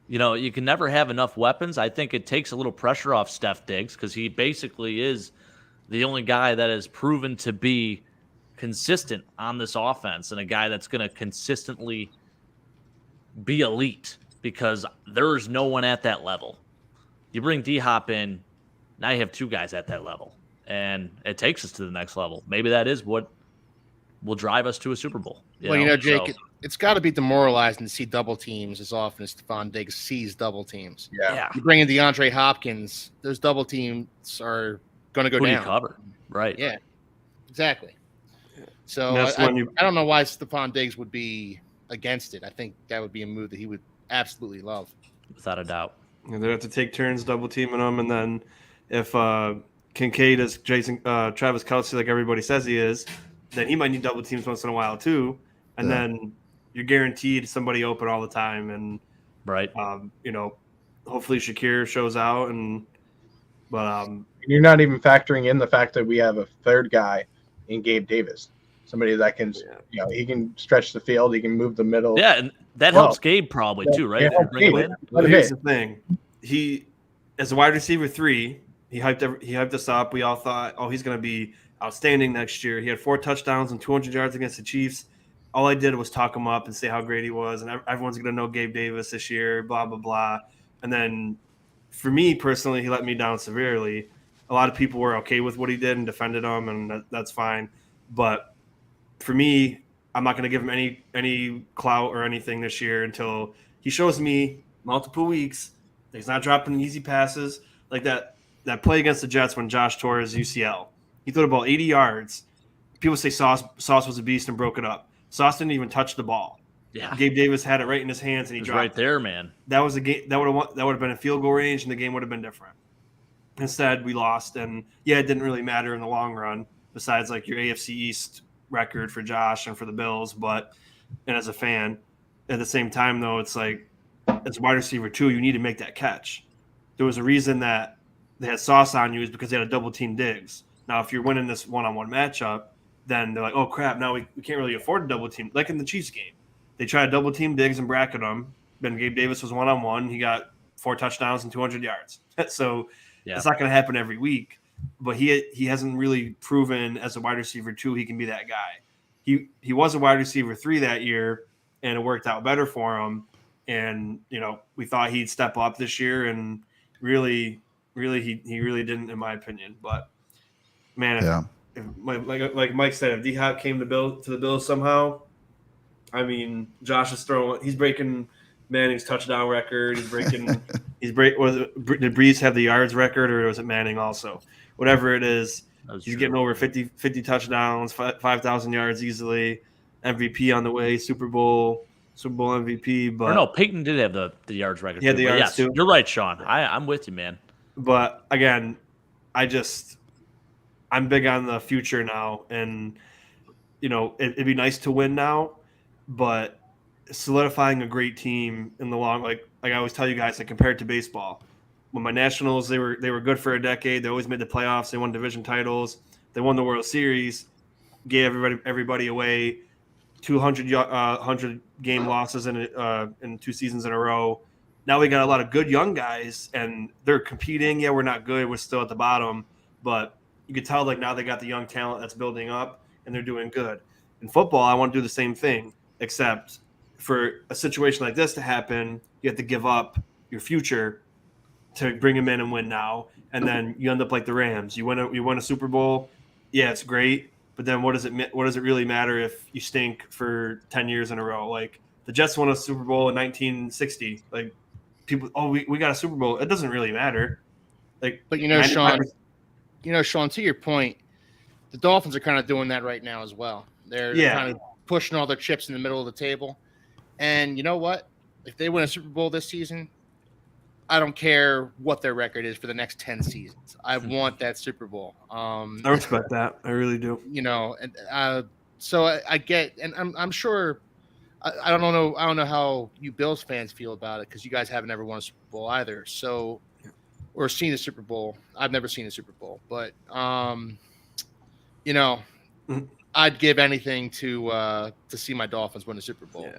You can never have enough weapons. I think it takes a little pressure off Steph Diggs because he basically is the only guy that has proven to be consistent on this offense and a guy that's going to consistently be elite because there's no one at that level. You bring D-Hop in, now you have two guys at that level, and it takes us to the next level. Maybe that is what will drive us to a Super Bowl. Jake, it's got to be demoralizing to see double teams as often as Stephon Diggs sees double teams. Yeah. You bring in DeAndre Hopkins, those double teams are going to go Who do down. you cover? Right. Yeah, exactly. So That's I when you- don't know why Stephon Diggs would be against it. I think that would be a move that he would absolutely love. Without a doubt. They have to take turns double teaming them, and then if Kincaid is Travis Kelce like everybody says he is, then he might need double teams once in a while too, and then you're guaranteed somebody open all the time, and Right. hopefully Shakir shows out, but You're not even factoring in the fact that we have a third guy in Gabe Davis, somebody that can, he can stretch the field, he can move the middle. Yeah, and that helps Gabe probably too, right? Yeah, If you bring him Gabe. in. But here's the thing: he, as a wide receiver 3, he hyped us up. We all thought, oh, he's going to be outstanding next year. He had 4 touchdowns and 200 yards against the Chiefs. All I did was talk him up and say how great he was, and everyone's going to know Gabe Davis this year. Blah blah blah. And then, for me personally, he let me down severely. A lot of people were okay with what he did and defended him, and that's fine. But for me, I'm not going to give him any clout or anything this year until he shows me multiple weeks that he's not dropping easy passes like that play against the Jets when Josh tore his UCL. He threw the ball 80 yards. People say Sauce was a beast and broke it up. Sauce didn't even touch the ball. Yeah. Gabe Davis had it right in his hands and he He was dropped right there, man. That was a game that would have been a field goal range and the game would have been different. Instead, we lost, and it didn't really matter in the long run. Besides, like your AFC East record for Josh and for the Bills, and as a fan, at the same time though, it's like as a wide receiver too, you need to make that catch. There was a reason that they had Sauce on you is because they had a double team Diggs. Now, if you're winning this one-on-one matchup, then they're like, oh crap, now we can't really afford a double team. Like in the Chiefs game, they tried to double team Diggs and bracket him. Then Gabe Davis was one-on-one. He got 4 touchdowns and 200 yards. So it's not going to happen every week. But he hasn't really proven as a wide receiver 2 he can be that guy. He was a wide receiver 3 that year, and it worked out better for him. And we thought he'd step up this year, and really he really didn't, in my opinion. But man, if like Mike said, if D-Hop came to the Bills somehow, I mean, Josh is he's breaking Manning's touchdown record. Did Breeze have the yards record, or was it Manning also? Whatever it is, he's getting over 50 touchdowns, 5,000 yards easily, MVP on the way, Super Bowl MVP. But no, Peyton did have the yards record. He had the yards yes, too. You're right, Sean. I'm with you, man. But again, I'm big on the future now, and it'd be nice to win now, but solidifying a great team in the long, like I always tell you guys, compared to baseball, when my Nationals, they were good for a decade. They always made the playoffs. They won division titles. They won the World Series, gave everybody away, 100 game losses in 2 seasons in a row. Now we got a lot of good young guys, and they're competing. Yeah, we're not good. We're still at the bottom, but you could tell now they got the young talent that's building up, and they're doing good. In football, I want to do the same thing, except for a situation like this to happen, you have to give up your future to bring them in and win now, and then you end up like the Rams. You win a Super Bowl. Yeah, it's great, but then what does it really matter if you stink for 10 years in a row? Like the Jets won a Super Bowl in 1960. Like people, we got a Super Bowl. It doesn't really matter. Like, but Sean, to your point, the Dolphins are kind of doing that right now as well. They're kind of pushing all their chips in the middle of the table. And you know what? If they win a Super Bowl this season, I don't care what their record is for the next 10 seasons. I want that Super Bowl. I respect that. I really do. So I get, and I'm sure. I don't know how you Bills fans feel about it, because you guys haven't ever won a Super Bowl either. So, or seen a Super Bowl. I've never seen a Super Bowl, but I'd give anything to see my Dolphins win a Super Bowl.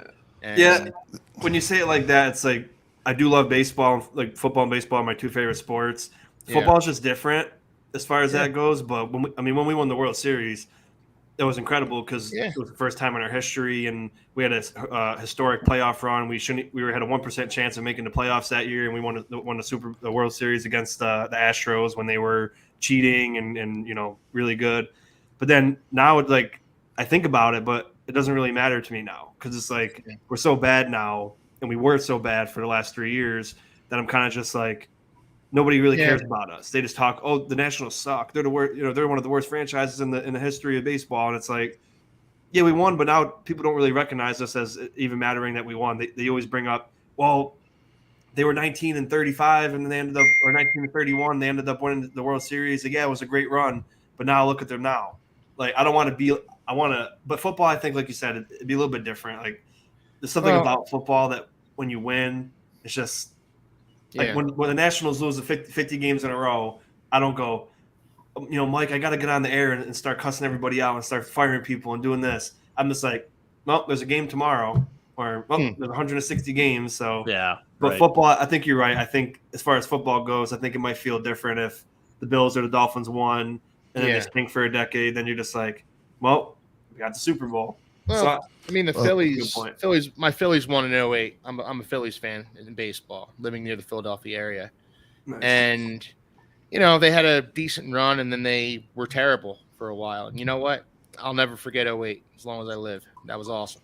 Yeah. When you say it like that, it's like I do love baseball. Like football and baseball are my 2 favorite sports. Football is just different as far as that goes. But when we won the World Series, it was incredible because it was the first time in our history, and we had a historic playoff run. We had a 1% chance of making the playoffs that year, and we won the World Series against the Astros when they were cheating and really good. But then now it's like I think about it, but it doesn't really matter to me now, because it's like we're so bad now, and we were so bad for the last 3 years that I'm kind of just like nobody really cares about us. They just talk, oh, the Nationals suck. They're the worst. They're one of the worst franchises in the history of baseball, and it's like, yeah, we won, but now people don't really recognize us as even mattering that we won. They always bring up, well, they were 19-35, and then they ended up, or 19-31, they ended up winning the World Series. Like, yeah, it was a great run, but now look at them now. Like, but football, I think, like you said, it'd be a little bit different. Like, there's something about football that when you win, it's just like when the Nationals lose 50 games in a row, I don't go, Mike, I got to get on the air and start cussing everybody out and start firing people and doing this. I'm just like, well, there's a game tomorrow, or there's 160 games. So but football, I think you're right. I think as far as football goes, I think it might feel different if the Bills or the Dolphins won and then they stink for a decade. Then you're just like, well, we got the Super Bowl. Well, the Phillies. My Phillies won in 2008. I'm a Phillies fan in baseball, living near the Philadelphia area, and they had a decent run, and then they were terrible for a while. And you know what? I'll never forget 2008 as long as I live. That was awesome.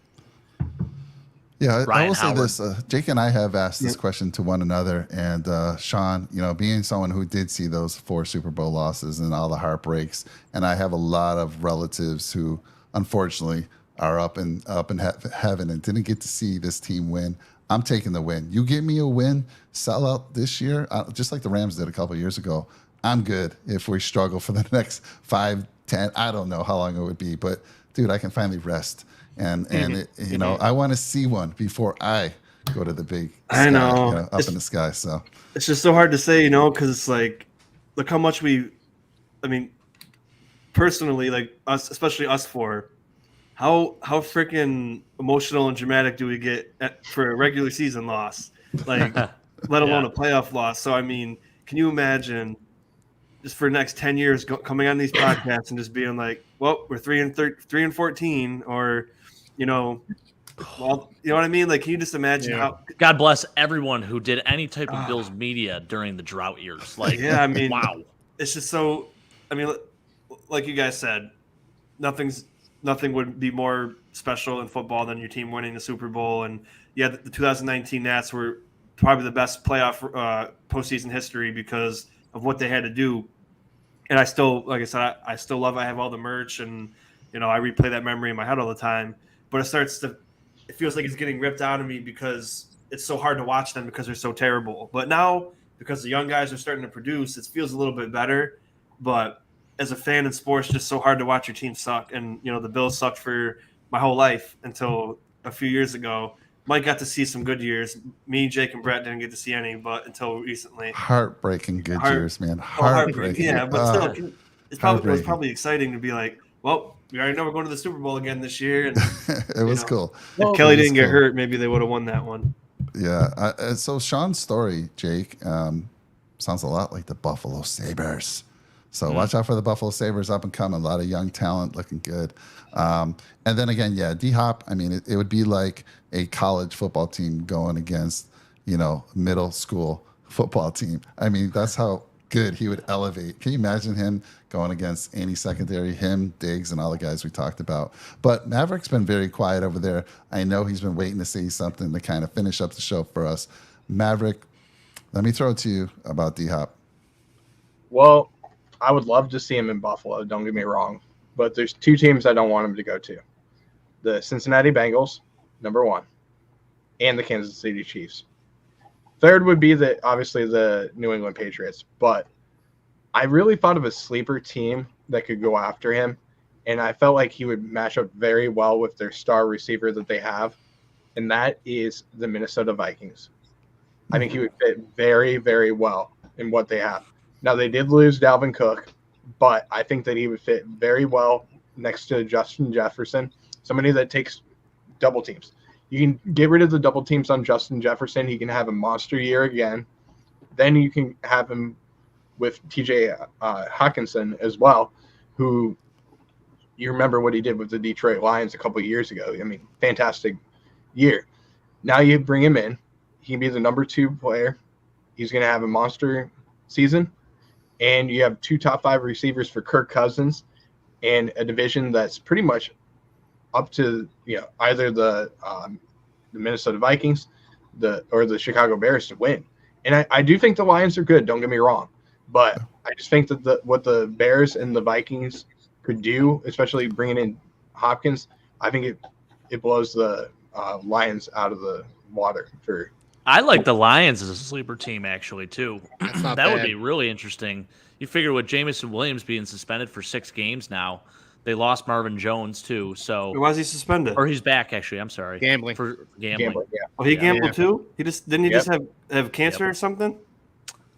Yeah, I will say this. Jake and I have asked this question to one another, and Sean, being someone who did see those 4 Super Bowl losses and all the heartbreaks, and I have a lot of relatives who, unfortunately, are up in heaven and didn't get to see this team win. I'm taking the win. You give me a win, sell out this year, just like the Rams did a couple of years ago. I'm good if we struggle for the next 5, 10. I don't know how long it would be, but dude, I can finally rest. And I want to see one before I go to the big sky, up in the sky. So it's just so hard to say, because it's like, look how much personally, like us, especially us 4. How freaking emotional and dramatic do we get for a regular season loss, like let alone a playoff loss? So can you imagine just for the next 10 years coming on these podcasts and just being like, well, we're 3-14, or you know what I mean? Like, can you just imagine how? God bless everyone who did any type of Bills media during the drought years. Like, wow, it's just so. Like you guys said, nothing's nothing would be more special in football than your team winning the Super Bowl. And yeah, the 2019 Nats were probably the best playoff postseason history because of what they had to do. And I still, like I said, I still love. I have all the merch, and I replay that memory in my head all the time. But it feels like it's getting ripped out of me because it's so hard to watch them because they're so terrible. But now, because the young guys are starting to produce, it feels a little bit better. But as a fan in sports, it's just so hard to watch your team suck. And the Bills sucked for my whole life until a few years ago. Mike got to see some good years. Me, Jake, and Brett didn't get to see any, but until recently. Heartbreaking good years, man. Heartbreaking. Yeah, but still, it was probably exciting to be like, well, we already know we're going to the Super Bowl again this year. And it was cool. If Kelly didn't get hurt, maybe they would have won that one. Yeah. So Sean's story, Jake, sounds a lot like the Buffalo Sabres. So watch out for the Buffalo Sabres, up and coming. A lot of young talent, looking good. And then again, D-Hop, I mean, it would be like a college football team going against, middle school football team. I mean, that's how good he would elevate. Can you imagine him going against any secondary, him, Diggs, and all the guys we talked about? But Maverick's been very quiet over there. I know he's been waiting to say something to kind of finish up the show for us. Maverick, let me throw it to you about D-Hop. Well, I would love to see him in Buffalo, don't get me wrong. But there's two teams I don't want him to go to. The Cincinnati Bengals, number one, and the Kansas City Chiefs. Third would be obviously the New England Patriots. But I really thought of a sleeper team that could go after him, and I felt like he would match up very well with their star receiver that they have, and that is the Minnesota Vikings. I think he would fit very, very well in what they have. Now, they did lose Dalvin Cook, but I think that he would fit very well next to Justin Jefferson, somebody that takes double teams. You can get rid of the double teams on Justin Jefferson. He can have a monster year again. Then you can have him with TJ Hawkinson as well, who you remember what he did with the Detroit Lions a couple of years ago. I mean, fantastic year. Now you bring him in. He can be the number 2 player. He's going to have a monster season. And you have 2 top 5 receivers for Kirk Cousins and a division that's pretty much up to either the Minnesota Vikings or the Chicago Bears to win. And I do think the Lions are good, don't get me wrong. But I just think that what the Bears and the Vikings could do, especially bringing in Hopkins, I think it blows the Lions out of the water for – I like the Lions as a sleeper team, actually, too. That would be really interesting. You figure with Jameson Williams being suspended for 6 games now, they lost Marvin Jones, too. So why is he suspended? Or he's back, actually. I'm sorry. Gambling. For gambling. Yeah. Oh, he gambled too? Didn't he just have cancer or something?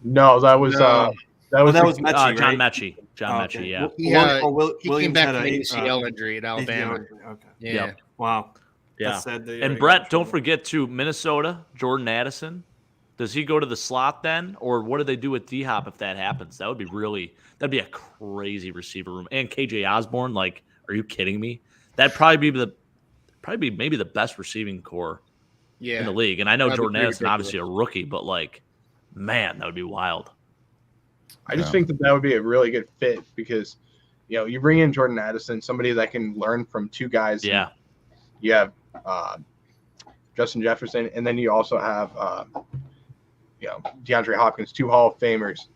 No, that was Mechie, Mechie, John right? Mechie. John Mechie, yeah. He came back from an ACL injury at Alabama. Okay. Yeah. Yep. Wow. Yeah. That's sad that And Brett, don't forget to Minnesota, Jordan Addison. Does he go to the slot then? Or what do they do with D-Hop if that happens? That'd be a crazy receiver room. And KJ Osborne, like, are you kidding me? That'd probably be maybe the best receiving core in the league. And I know Jordan Addison, obviously a rookie, but like, man, that would be wild. I just think that would be a really good fit because, you bring in Jordan Addison, somebody that can learn from 2 guys. Yeah. You have Justin Jefferson, and then you also have DeAndre Hopkins, 2 Hall of Famers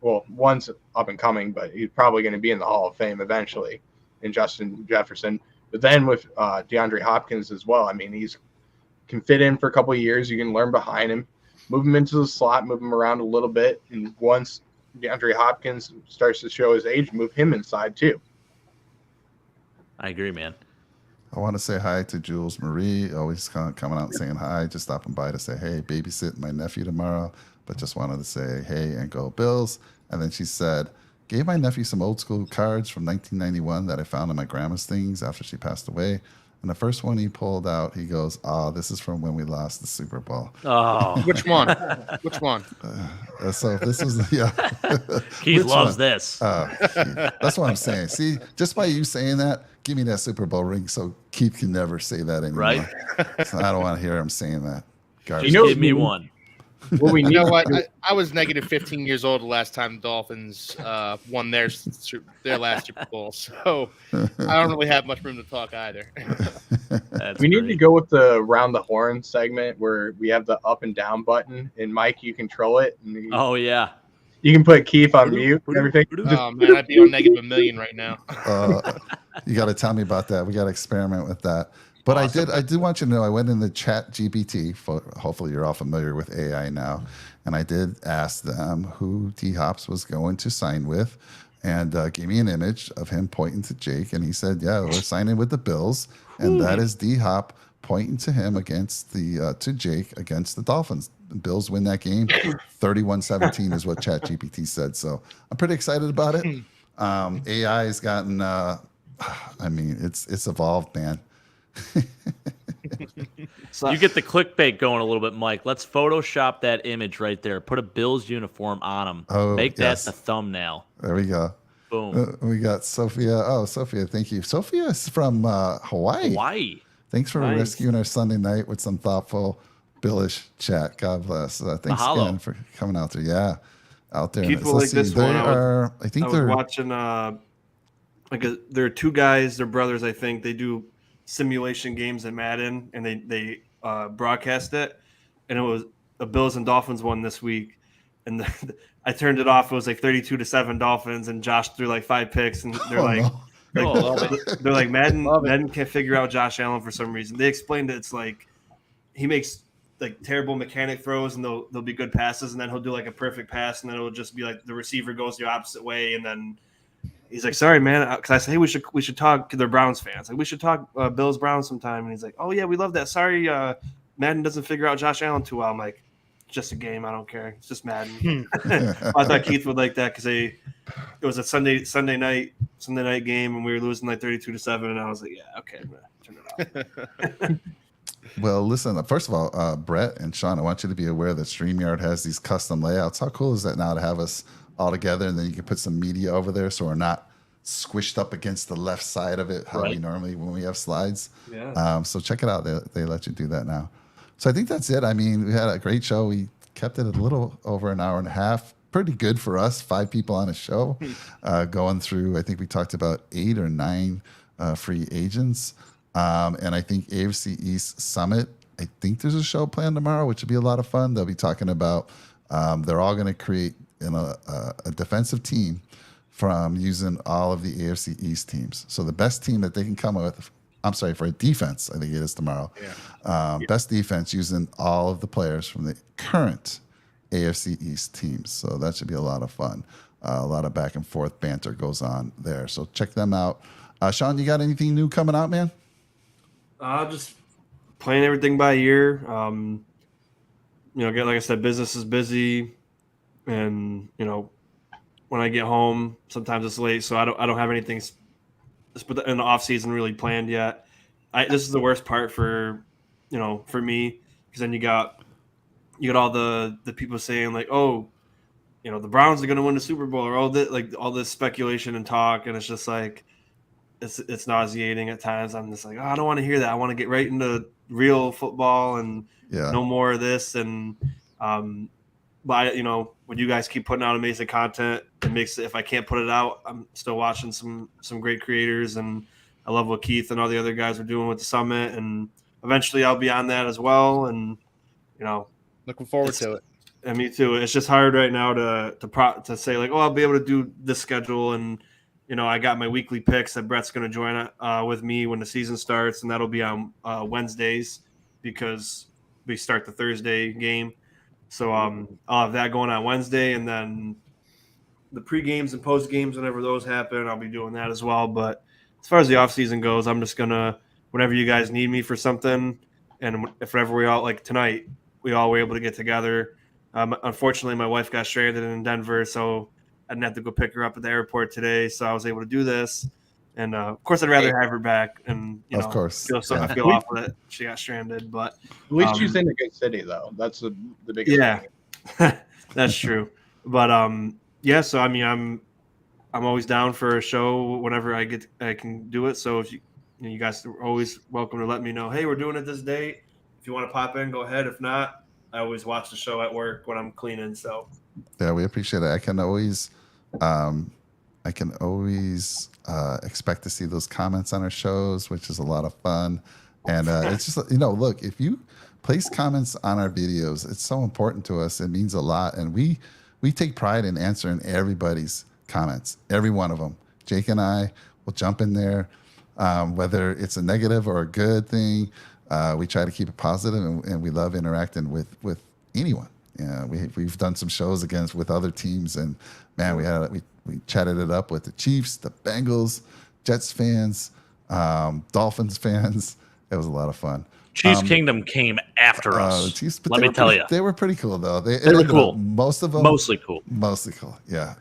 one's up and coming, but he's probably going to be in the Hall of Fame eventually, in Justin Jefferson. But then with DeAndre Hopkins as well, I mean, he's can fit in for a couple of years. You can learn behind him, move him into the slot, move him around a little bit, and once DeAndre Hopkins starts to show his age, move him inside too. I agree, man. I want to say hi to Jules Marie, always coming out and saying hi, just stopping by to say, hey, babysitting my nephew tomorrow, but just wanted to say, hey, and go Bills. And then she said, gave my nephew some old school cards from 1991 that I found in my grandma's things after she passed away. And the first one he pulled out, he goes, this is from when we lost the Super Bowl. Oh. Which one? Which one? So this is, Keith Which loves one? this. That's what I'm saying. See, just by you saying that, give me that Super Bowl ring so Keith can never say that anymore. Right? So I don't want to hear him saying that. Just give me one. What we You need know to what? do- I was negative 15 years old the last time the Dolphins won their last Super Bowl, so I don't really have much room to talk either. That's we need to great. go with the round the horn segment where we have the up and down button, and Mike, you control it, and Oh yeah. you can put Keith on mute and everything. Just, Oh man, I'd be on negative $1 million right now. You got to tell me about that. We got to experiment with that. But Awesome. I do want you to know I went in the chat GPT. Hopefully you're all familiar with AI now. And I did ask them who D Hops was going to sign with, and gave me an image of him pointing to Jake. And he said, yeah, we're signing with the Bills. And that is D Hop pointing to him against to Jake against the Dolphins. The Bills win that game. 31-17 is what chat GPT said. So I'm pretty excited about it. AI has gotten, it's evolved, man. So, You get the clickbait going a little bit, Mike. Let's Photoshop that image right there. Put a Bills uniform on them. Oh, Make yes. that the thumbnail. There we go. Boom. We got Sophia. Oh, Sophia, thank you. Sophia is from Hawaii. Hawaii. Thanks for Nice. rescuing our Sunday night with some thoughtful Billish chat. God bless. Thanks Mahalo. again for coming out there. Yeah, out there. People Let's like this see. They one, are. I think I was they're. watching there are two guys, they're brothers, I think. They do simulation games at Madden, and they broadcast it, and it was a Bills and Dolphins one this week, and I turned it off. It was like 32-7 Dolphins, and Josh threw like 5 picks, and they're they're like Madden can't figure out Josh Allen for some reason. They explained that it's like he makes like terrible mechanic throws, and they'll be good passes, and then he'll do like a perfect pass, and then it'll just be like the receiver goes the opposite way, and then he's like, sorry, man, because I say, hey, we should talk. They're Browns fans. Like, we should talk Bills Browns sometime. And he's like, oh yeah, we love that. Sorry, Madden doesn't figure out Josh Allen too well. I'm like, it's just a game. I don't care. It's just Madden. I thought Keith would like that because it was a Sunday night game, and we were losing like 32-7, and I was like, yeah, okay, I'm gonna turn it off. Well, listen. First of all, Brett and Sean, I want you to be aware that StreamYard has these custom layouts. How cool is that now to have us all together, and then you can put some media over there, so we're not squished up against the left side of it, how we normally when we have slides. Yeah. So check it out. They let you do that now. So I think that's it. I mean, we had a great show. We kept it a little over an hour and a half. Pretty good for us. 5 people on a show, going through. I think we talked about 8 or 9 free agents, and I think AFC East Summit. I think there's a show planned tomorrow, which would be a lot of fun. They'll be talking about. They're all going to create a defensive team from using all of the AFC East teams. So the best team that they can come up with, for a defense, I think it is tomorrow. Yeah. Best defense using all of the players from the current AFC East teams. So that should be a lot of fun. A lot of back and forth banter goes on there. So check them out. Sean, you got anything new coming out, man? Just playing everything by ear. Like I said, business is busy. And when I get home, sometimes it's late, so I don't have anything in the off season really planned yet. This is the worst part for me, because then you got all the people saying like, oh, the Browns are going to win the Super Bowl, or all this speculation and talk, and it's just like it's nauseating at times. I'm just like, oh, I don't want to hear that. I want to get right into real football and no more of this. And but when you guys keep putting out amazing content, it makes it, if I can't put it out, I'm still watching some great creators, and I love what Keith and all the other guys are doing with the summit, and eventually I'll be on that as well. And Looking forward to it. And me too. It's just hard right now to say like, oh, I'll be able to do this schedule, and I got my weekly picks that Brett's going to join with me when the season starts, and that'll be on Wednesdays because we start the Thursday game. So I'll have that going on Wednesday, and then the pre-games and post-games, whenever those happen, I'll be doing that as well. But as far as the off-season goes, I'm just going to, whenever you guys need me for something, and if ever we all, like tonight, we all were able to get together. Unfortunately, my wife got stranded in Denver, so I didn't have to go pick her up at the airport today, so I was able to do this. And, of course, I'd rather have her back and, of course, feel awful that she got stranded. But at least she's in a good city, though. That's the biggest thing. That's true. But, so, I mean, I'm always down for a show whenever I can do it. So if you guys are always welcome to let me know, hey, we're doing it this date. If you want to pop in, go ahead. If not, I always watch the show at work when I'm cleaning. So Yeah, we appreciate it. I can always expect to see those comments on our shows, which is a lot of fun. And it's just, look, if you place comments on our videos, it's so important to us. It means a lot. And we take pride in answering everybody's comments, every one of them. Jake and I will jump in there, whether it's a negative or a good thing. We try to keep it positive, and we love interacting with anyone. Yeah, we've done some shows with other teams, and man, we chatted it up with the Chiefs, the Bengals, Jets fans, Dolphins fans. It was a lot of fun. Chiefs Kingdom came after us. Chiefs, Let me tell you, they were pretty cool though. They were cool. Most of them, mostly cool. Mostly cool. Yeah.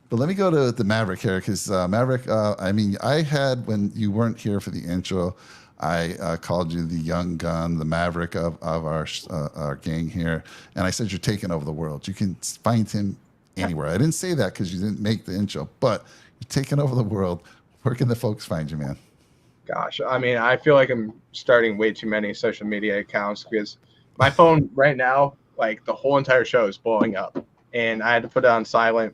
But let me go to the Maverick here, because Maverick. I had, when you weren't here for the intro, I called you the young gun, the Maverick of our gang here, and I said you're taking over the world. You can find him anywhere. I didn't say that because you didn't make the intro, but you're taking over the world. Where can the folks find you, man? Gosh, I mean, I feel like I'm starting way too many social media accounts because my phone right now, like the whole entire show is blowing up, and I had to put it on silent,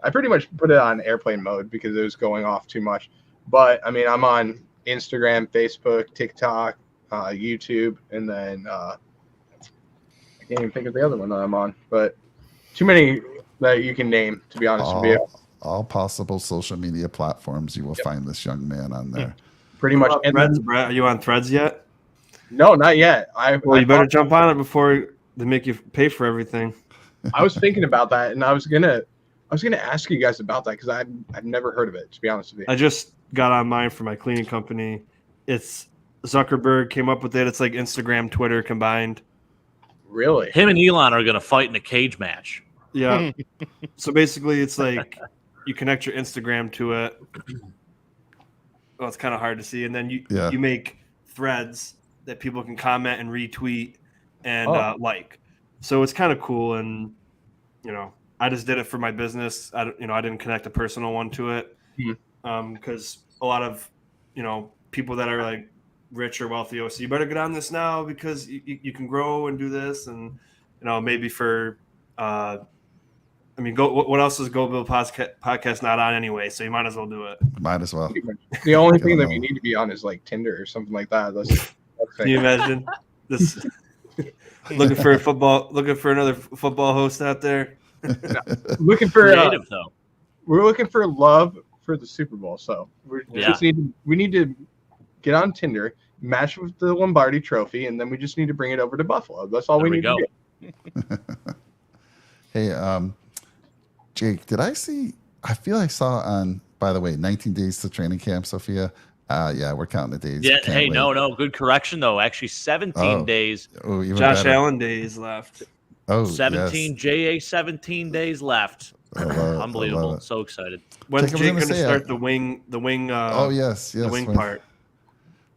I pretty much put it on airplane mode because it was going off too much. But I mean, I'm on Instagram, Facebook, TikTok, YouTube, and then I can't even think of the other one that I'm on, but too many that you can name, to be honest with you. All possible social media platforms, you will find this young man on there. Pretty much. And Threads, Brett, are you on Threads yet? No, not yet. You better jump on it before they make you pay for everything. I was thinking about that, and I was gonna ask you guys about that because I've never heard of it, to be honest with you. I just got on mine for my cleaning company. It's Zuckerberg came up with it. It's like Instagram, Twitter combined. Really? Him and Elon are going to fight in a cage match. Yeah. So basically, it's like you connect your Instagram to it. Well, it's kind of hard to see, and then you make threads that people can comment and retweet and like. So it's kind of cool, and I just did it for my business. I didn't connect a personal one to it because a lot of people that are like rich or wealthy, so you better get on this now because you can grow and do this, and maybe for what else is Go Bill podcast not on anyway? So you might as well do it. Might as well. The only thing that we need to be on is like Tinder or something like that. Can you imagine this? looking for another football host out there. Looking for creative though. We're looking for love for the Super Bowl, so we need to get on Tinder, match with the Lombardi Trophy, and then we just need to bring it over to Buffalo. That's all we need to do. Hey, Jake, did I see? I feel I saw on. By the way, 19 days to training camp, Sophia. Yeah, we're counting the days. Yeah. Hey, no, good correction though. Actually, 17 days. Oh, even Josh better. Allen days left. Oh, 17 yes. 17 days left. Unbelievable. So excited. When's Jake going to start the wing? Yes. The wing part.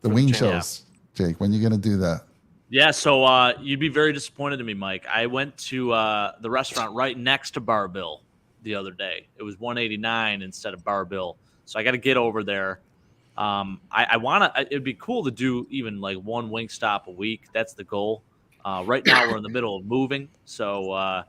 The wing shows, Jake. When are you going to do that? Yeah, so you'd be very disappointed in me, Mike. I went to the restaurant right next to Bar Bill the other day. It was $189 instead of Bar Bill, so I got to get over there. I want to. It'd be cool to do even like one wing stop a week. That's the goal. Right now we're in the middle of moving, so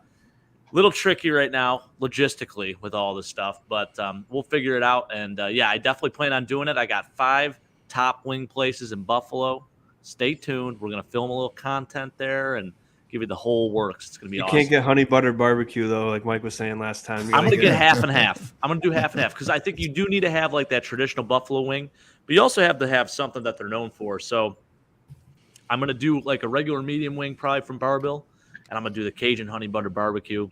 little tricky right now logistically with all this stuff, but we'll figure it out. And I definitely plan on doing it. I got 5 top wing places in Buffalo. Stay tuned. We're gonna film a little content there and give you the whole works. It's gonna be awesome. You can't get honey butter barbecue though, like Mike was saying last time. I'm gonna get half and half. I'm gonna do half and half because I think you do need to have like that traditional buffalo wing, but you also have to have something that they're known for. So I'm gonna do like a regular medium wing probably from Bar Bill, and I'm gonna do the Cajun honey butter barbecue.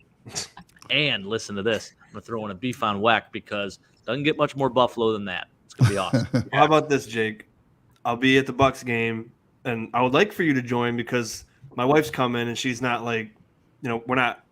And listen to this, I'm gonna throw in a beef on weck because it doesn't get much more buffalo than that. It's gonna be awesome. How about this, Jake? I'll be at the Bucks game, and I would like for you to join because my wife's coming, and she's not like, we're not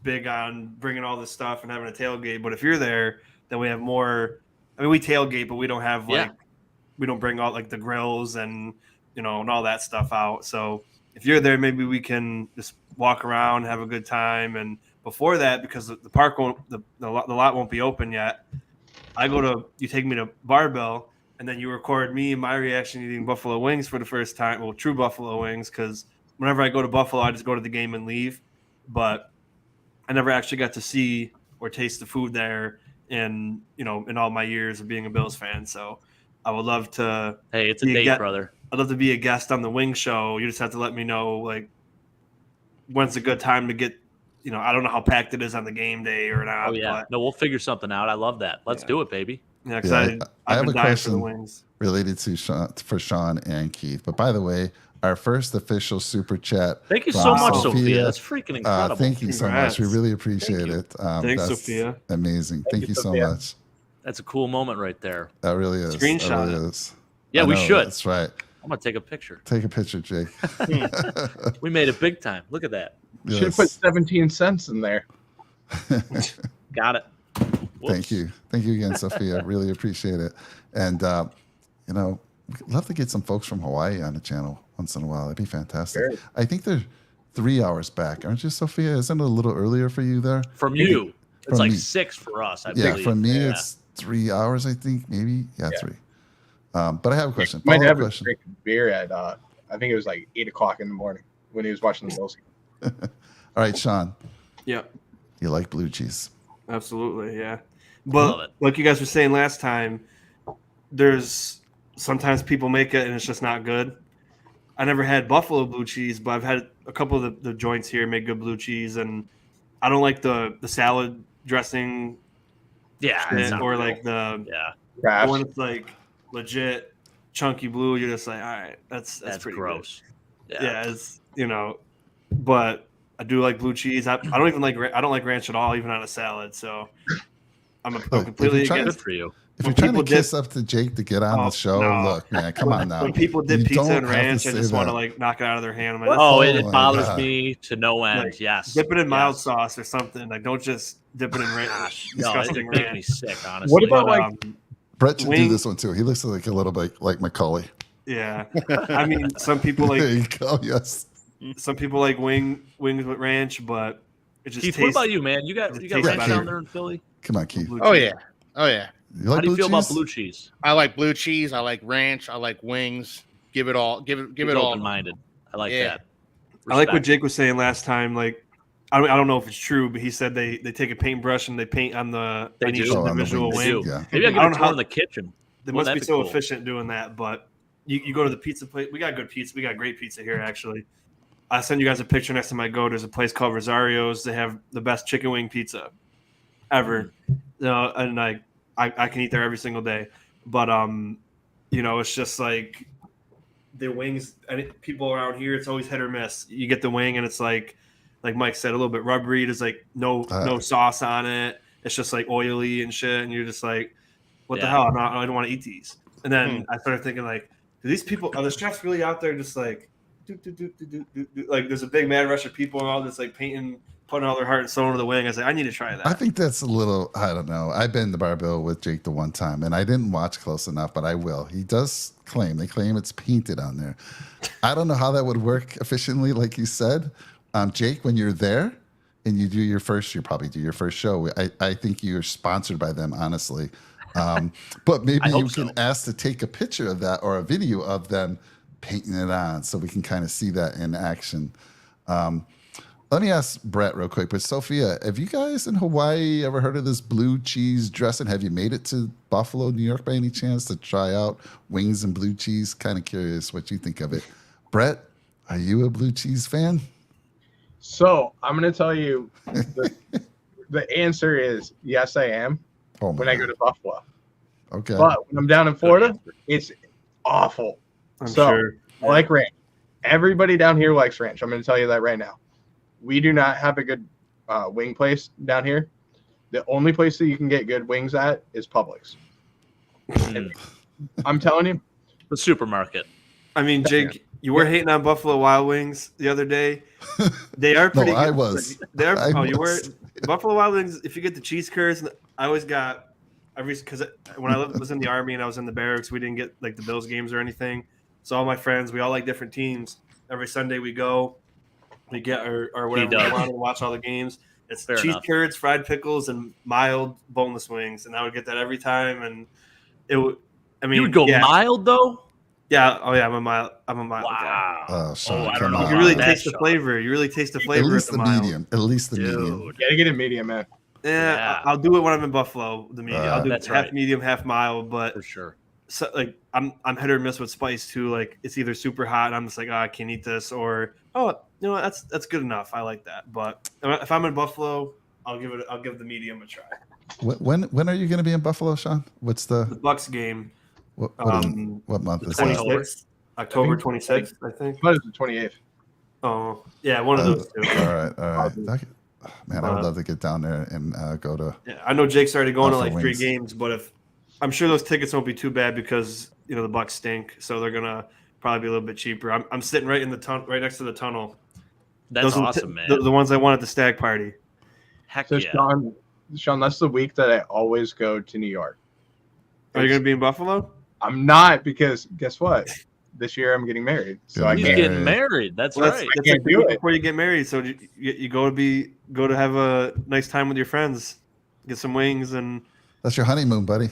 big on bringing all this stuff and having a tailgate. But if you're there, then we have more. I mean, we tailgate, but we don't have we don't bring all like the grills and and all that stuff out. So if you're there, maybe we can just walk around, have a good time. And before that, because the park the lot won't be open yet, you take me to Barbell, and then you record me and my reaction eating buffalo wings for the first time. Well, true buffalo wings, because whenever I go to Buffalo, I just go to the game and leave. But I never actually got to see or taste the food there in all my years of being a Bills fan. So I would love to. Hey, it's a date, brother. I'd love to be a guest on the Wing Show. You just have to let me know like when's a good time to get. I don't know how packed it is on the game day or not. Oh yeah, no, we'll figure something out. I love that. Let's do it, baby. Yeah, because I have a question related to Sean and Keith. But by the way, our first official super chat. Thank you so much, Sophia. That's freaking incredible. Thank you so much. We really appreciate it. Thanks, Sophia. Amazing. Thank you so much. That's a cool moment right there. That really is. Screenshot. That really is. Yeah, we should. That's right. I'm gonna take a picture. Take a picture, Jake. We made it big time. Look at that. Yes. Should put 17 cents in there. Got it. Whoops. Thank you again, Sophia. Really appreciate it. And we'd love to get some folks from Hawaii on the channel once in a while. That'd be fantastic. Sure. I think they're 3 hours back, aren't you, Sophia? Isn't it a little earlier for you there? From you, it's like 6 for us. I believe. From me, it's 3 hours. I think maybe 3. But I have a question. Might have a drink of beer at I think it was like 8 o'clock in the morning when he was watching the Bills game. All right, Sean. Yeah. You like blue cheese? Absolutely, yeah. But like you guys were saying last time, there's sometimes people make it and it's just not good. I never had buffalo blue cheese, but I've had a couple of the joints here make good blue cheese, and I don't like the salad dressing. Yeah, or like the one that's like legit chunky blue. You're just like, all right, that's pretty gross. Good. Yeah, it's but I do like blue cheese. I don't like ranch at all, even on a salad. So I'm completely against for you. If you're trying to kiss up to Jake to get on the show, look, man, come on now. When people dip pizza and ranch, I just want to knock it out of their hand. It bothers me to no end. Yes, dip it in mild sauce or something. Like, don't just dip it in ranch. No, it makes me sick, honestly. What about Brett should do this one too. He looks like a little bit like Macaulay. Yeah, I mean, some people like. There you go. Yes. Some people like wings with ranch, but it just Keith, tastes. what about you, man? You got ranch down there in Philly? Come on, Keith. Oh yeah. You like How do you feel cheese? about blue cheese? I like blue cheese. I like ranch. I like wings. Give it all. Give it all. Open-minded. I like that. I like what Jake was saying last time. Like, I don't know if it's true, but he said they take a paintbrush and they paint on each individual wing. Yeah. Maybe I can in the kitchen. They must be so efficient doing that. But you go to the pizza place. We got good pizza. We got great pizza here, actually. I send you guys a picture next time I go. There's a place called Rosario's. They have the best chicken wing pizza ever. And I can eat there every single day. But it's just like the wings. And people around here, it's always hit or miss. You get the wing, and it's like Mike said, a little bit rubbery. There's like no sauce on it. It's just like oily and shit. And you're just like, what the hell? I don't want to eat these. And then I started thinking, like, are the chefs really out there just like, like there's a big mad rush of people and all this like painting, putting all their heart and soul into the wing. I was like, I need to try that. I think that's a little, I don't know. I've been to Barbell with Jake the one time, and I didn't watch close enough, but I will. He does they claim it's painted on there. I don't know how that would work efficiently, like you said. Jake, when you're there and you probably do your first show, I think you're sponsored by them, honestly. But maybe you can ask to take a picture of that or a video of them painting it on so we can kind of see that in action. Let me ask Brett real quick, but Sophia, have you guys in Hawaii ever heard of this blue cheese dressing? Have you made it to Buffalo, New York by any chance to try out wings and blue cheese? Kind of curious what you think of it. Brett, are you a blue cheese fan? So I'm going to tell you the answer is yes, I am when I go to Buffalo. Okay. But when I'm down in Florida, it's awful. I'm sure. I like ranch. Everybody down here likes ranch. I'm going to tell you that right now. We do not have a good wing place down here. The only place that you can get good wings at is Publix. I'm telling you. The supermarket. I mean, Jake, you were hating on Buffalo Wild Wings the other day. They are pretty good. I was. You were. Buffalo Wild Wings, if you get the cheese curds, I always got because when I was in the Army and I was in the barracks, we didn't get like the Bills games or anything. So all my friends, we all like different teams. Every Sunday we go, we get or whatever we want to watch all the games. It's cheese curds, fried pickles, and mild boneless wings, and I would get that every time. And it would. I mean, you would go mild though. Yeah. Oh yeah. I'm a mile guy. Wow. Oh, Sean, I don't come know. on. You really That taste the shot. flavor. You really taste the At flavor least at the the mile. medium. At least the medium. Dude. Gotta get a medium, man. Yeah, I'll do it when I'm in Buffalo. The medium. I'll do That's half right. medium, half mile. But For sure. so, like I'm hit or miss with spice too. Like it's either super hot and I'm just like, oh, I can't eat this, or that's good enough. I like that. But if I'm in Buffalo, I'll give the medium a try. When are you going to be in Buffalo, Sean? What's The the Bucks game, what month is that? 26th, October 26th, I think. What is the 28th? Oh yeah, one of those two. All right. Man, I would love to get down there and go to. Yeah, I know Jake's already going to for like 3 wings. games, but if I'm sure those tickets won't be too bad because the Bucks stink, so they're gonna probably be a little bit cheaper. I'm sitting right in the right next to the tunnel. That's Those are awesome, man. The ones I want at the stag party. Heck So yeah. Sean, that's the week that I always go to New York. Are you gonna be in Buffalo? I'm not, because guess what? This year I'm getting married, so I He's can't. getting married. That's right. That's I can't like the do week it. before you get married. So you go to have a nice time with your friends, get some wings, and That's your honeymoon, buddy.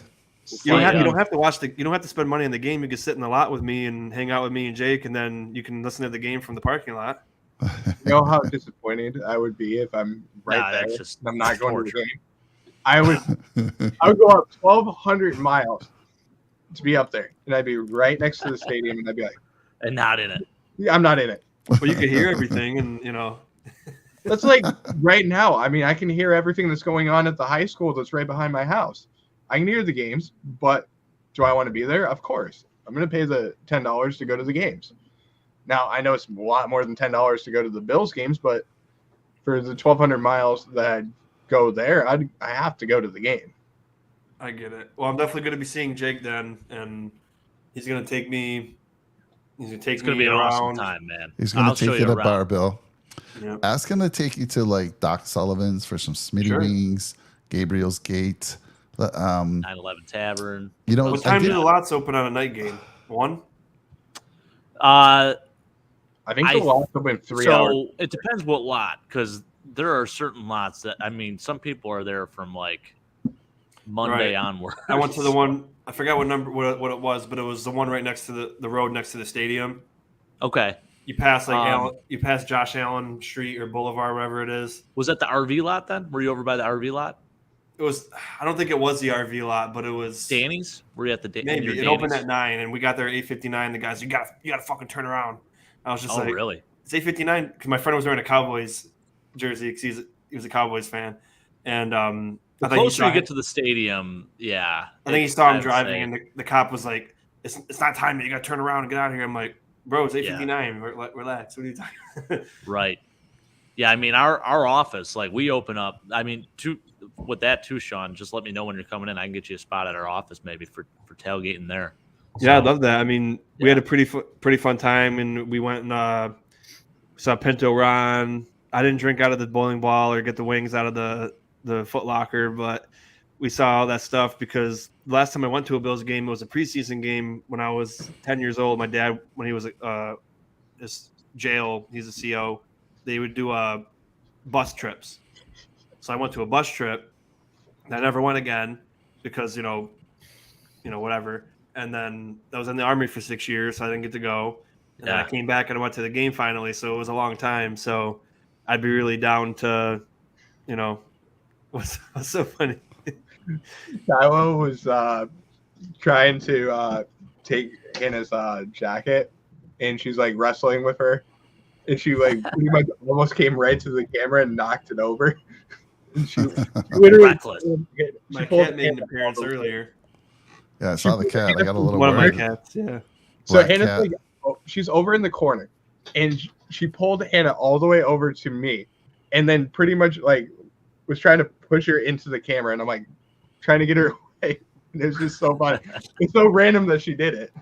you don't Yeah. have to watch you don't have to spend money on the game. You can sit in the lot with me and hang out with me and Jake, and then you can listen to the game from the parking lot. You know how disappointed I would be if I'm right Nah, there that's just and I'm not going to torture. the game. I would go up 1,200 miles to be up there, and I'd be right next to the stadium, and I'd be like, And not in it. yeah, I'm not in it. Well, you could hear everything, and That's like right now. I mean, I can hear everything that's going on at the high school that's right behind my house. I can hear the games, but do I want to be there? Of course. I'm going to pay the $10 to go to the games. Now, I know it's a lot more than $10 to go to the Bills games, but for the 1,200 miles that I go there, I have to go to the game. I get it. Well, I'm definitely going to be seeing Jake then, and he's going to take me. He's going to take It's me going to be an around. awesome time, man. He's going I'll to show take you to around. Barbell. Yeah. Ask him to take you to like Doc Sullivan's for some Smitty Sure. wings, Gabriel's Gate. 9/11 Tavern. What time do the lots open on a night game? 1? I think the I- lots open 3 hours. So it depends what lot, because there are certain lots that some people are there from like Monday Right. onward. I went to the one. I forgot what it was, but it was the one right next to the road next to the stadium. Okay. You pass you pass Josh Allen Street or Boulevard, wherever it is. Was that the RV lot then? Were you over by the RV lot? It was. I don't think it was the RV lot, but it was Danny's? Were you at the maybe. your It opened Danny's? at 9, and we got there at 8:59. The guys, you got to fucking turn around. I was just Oh, like, really? It's 8:59 because my friend was wearing a Cowboys jersey because he was a Cowboys fan, and The I think he closer saw you him- get to the stadium, yeah. I think he saw him I'd driving, say- and the cop was like, "It's not time yet. You got to turn around and get out of here." I'm like, "Bro, it's 8:59. Relax. What are you talking?" Right. Yeah, I mean our office, like we open up. I mean, with that too, Sean. Just let me know when you're coming in. I can get you a spot at our office maybe for tailgating there. Yeah, I So, love that. I mean, we had a pretty fun time, and we went and saw Pinto Ron. I didn't drink out of the bowling ball or get the wings out of the Foot Locker, but we saw all that stuff because the last time I went to a Bills game, it was a preseason game when I was 10 years old. My dad, when he was this jail, he's a CO. They would do bus trips. So I went to a bus trip. And I never went again because whatever. And then I was in the Army for 6 years, so I didn't get to go. And then I came back and I went to the game finally, so it was a long time. So I'd be really down to, what's so funny? Shiloh was trying to take Hannah's jacket, and she's like wrestling with her, and she like pretty much almost came right to the camera and knocked it over. And she literally Reckless. My pulled cat made an Hannah appearance all the way. earlier. Yeah, I saw the cat. I got a little One of my worried. cats, yeah. So Black Hannah's cat. like, she's over in the corner, and she pulled Hannah all the way over to me, and then pretty much like was trying to push her into the camera, and I'm like trying to get her away. And it was just so funny. It's so random that she did it.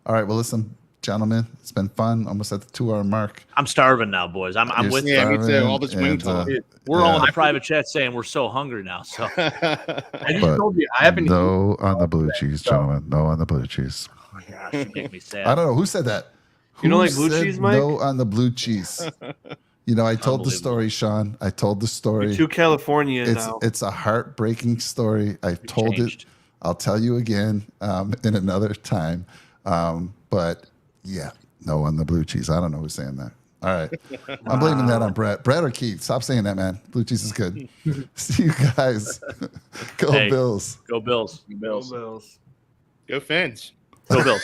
All right, well, listen, gentlemen, it's been fun. Almost at the 2-hour mark. I'm starving now, boys. I'm You're with Yeah, you. me too. All this wing And, talk. We're yeah. all in the private chat saying we're so hungry now. So I just But told you I haven't. No on the blue cheese, so- gentlemen. No on the blue cheese. oh my gosh, you make me sad. I don't know who said that. You don't Who like blue said cheese, Mike? No on the blue cheese. I told the story, Sean. I told the story. You're too Californian now. It's a heartbreaking story. I told changed. it I'll tell you again in another time. But yeah, no on the blue cheese. I don't know who's saying that. All right. I'm blaming that on Brett. Brett or Keith, stop saying that, man. Blue cheese is good. See you guys. Go Hey, Bills. Go Bills. Go Bills. Go Fins. Go Bills.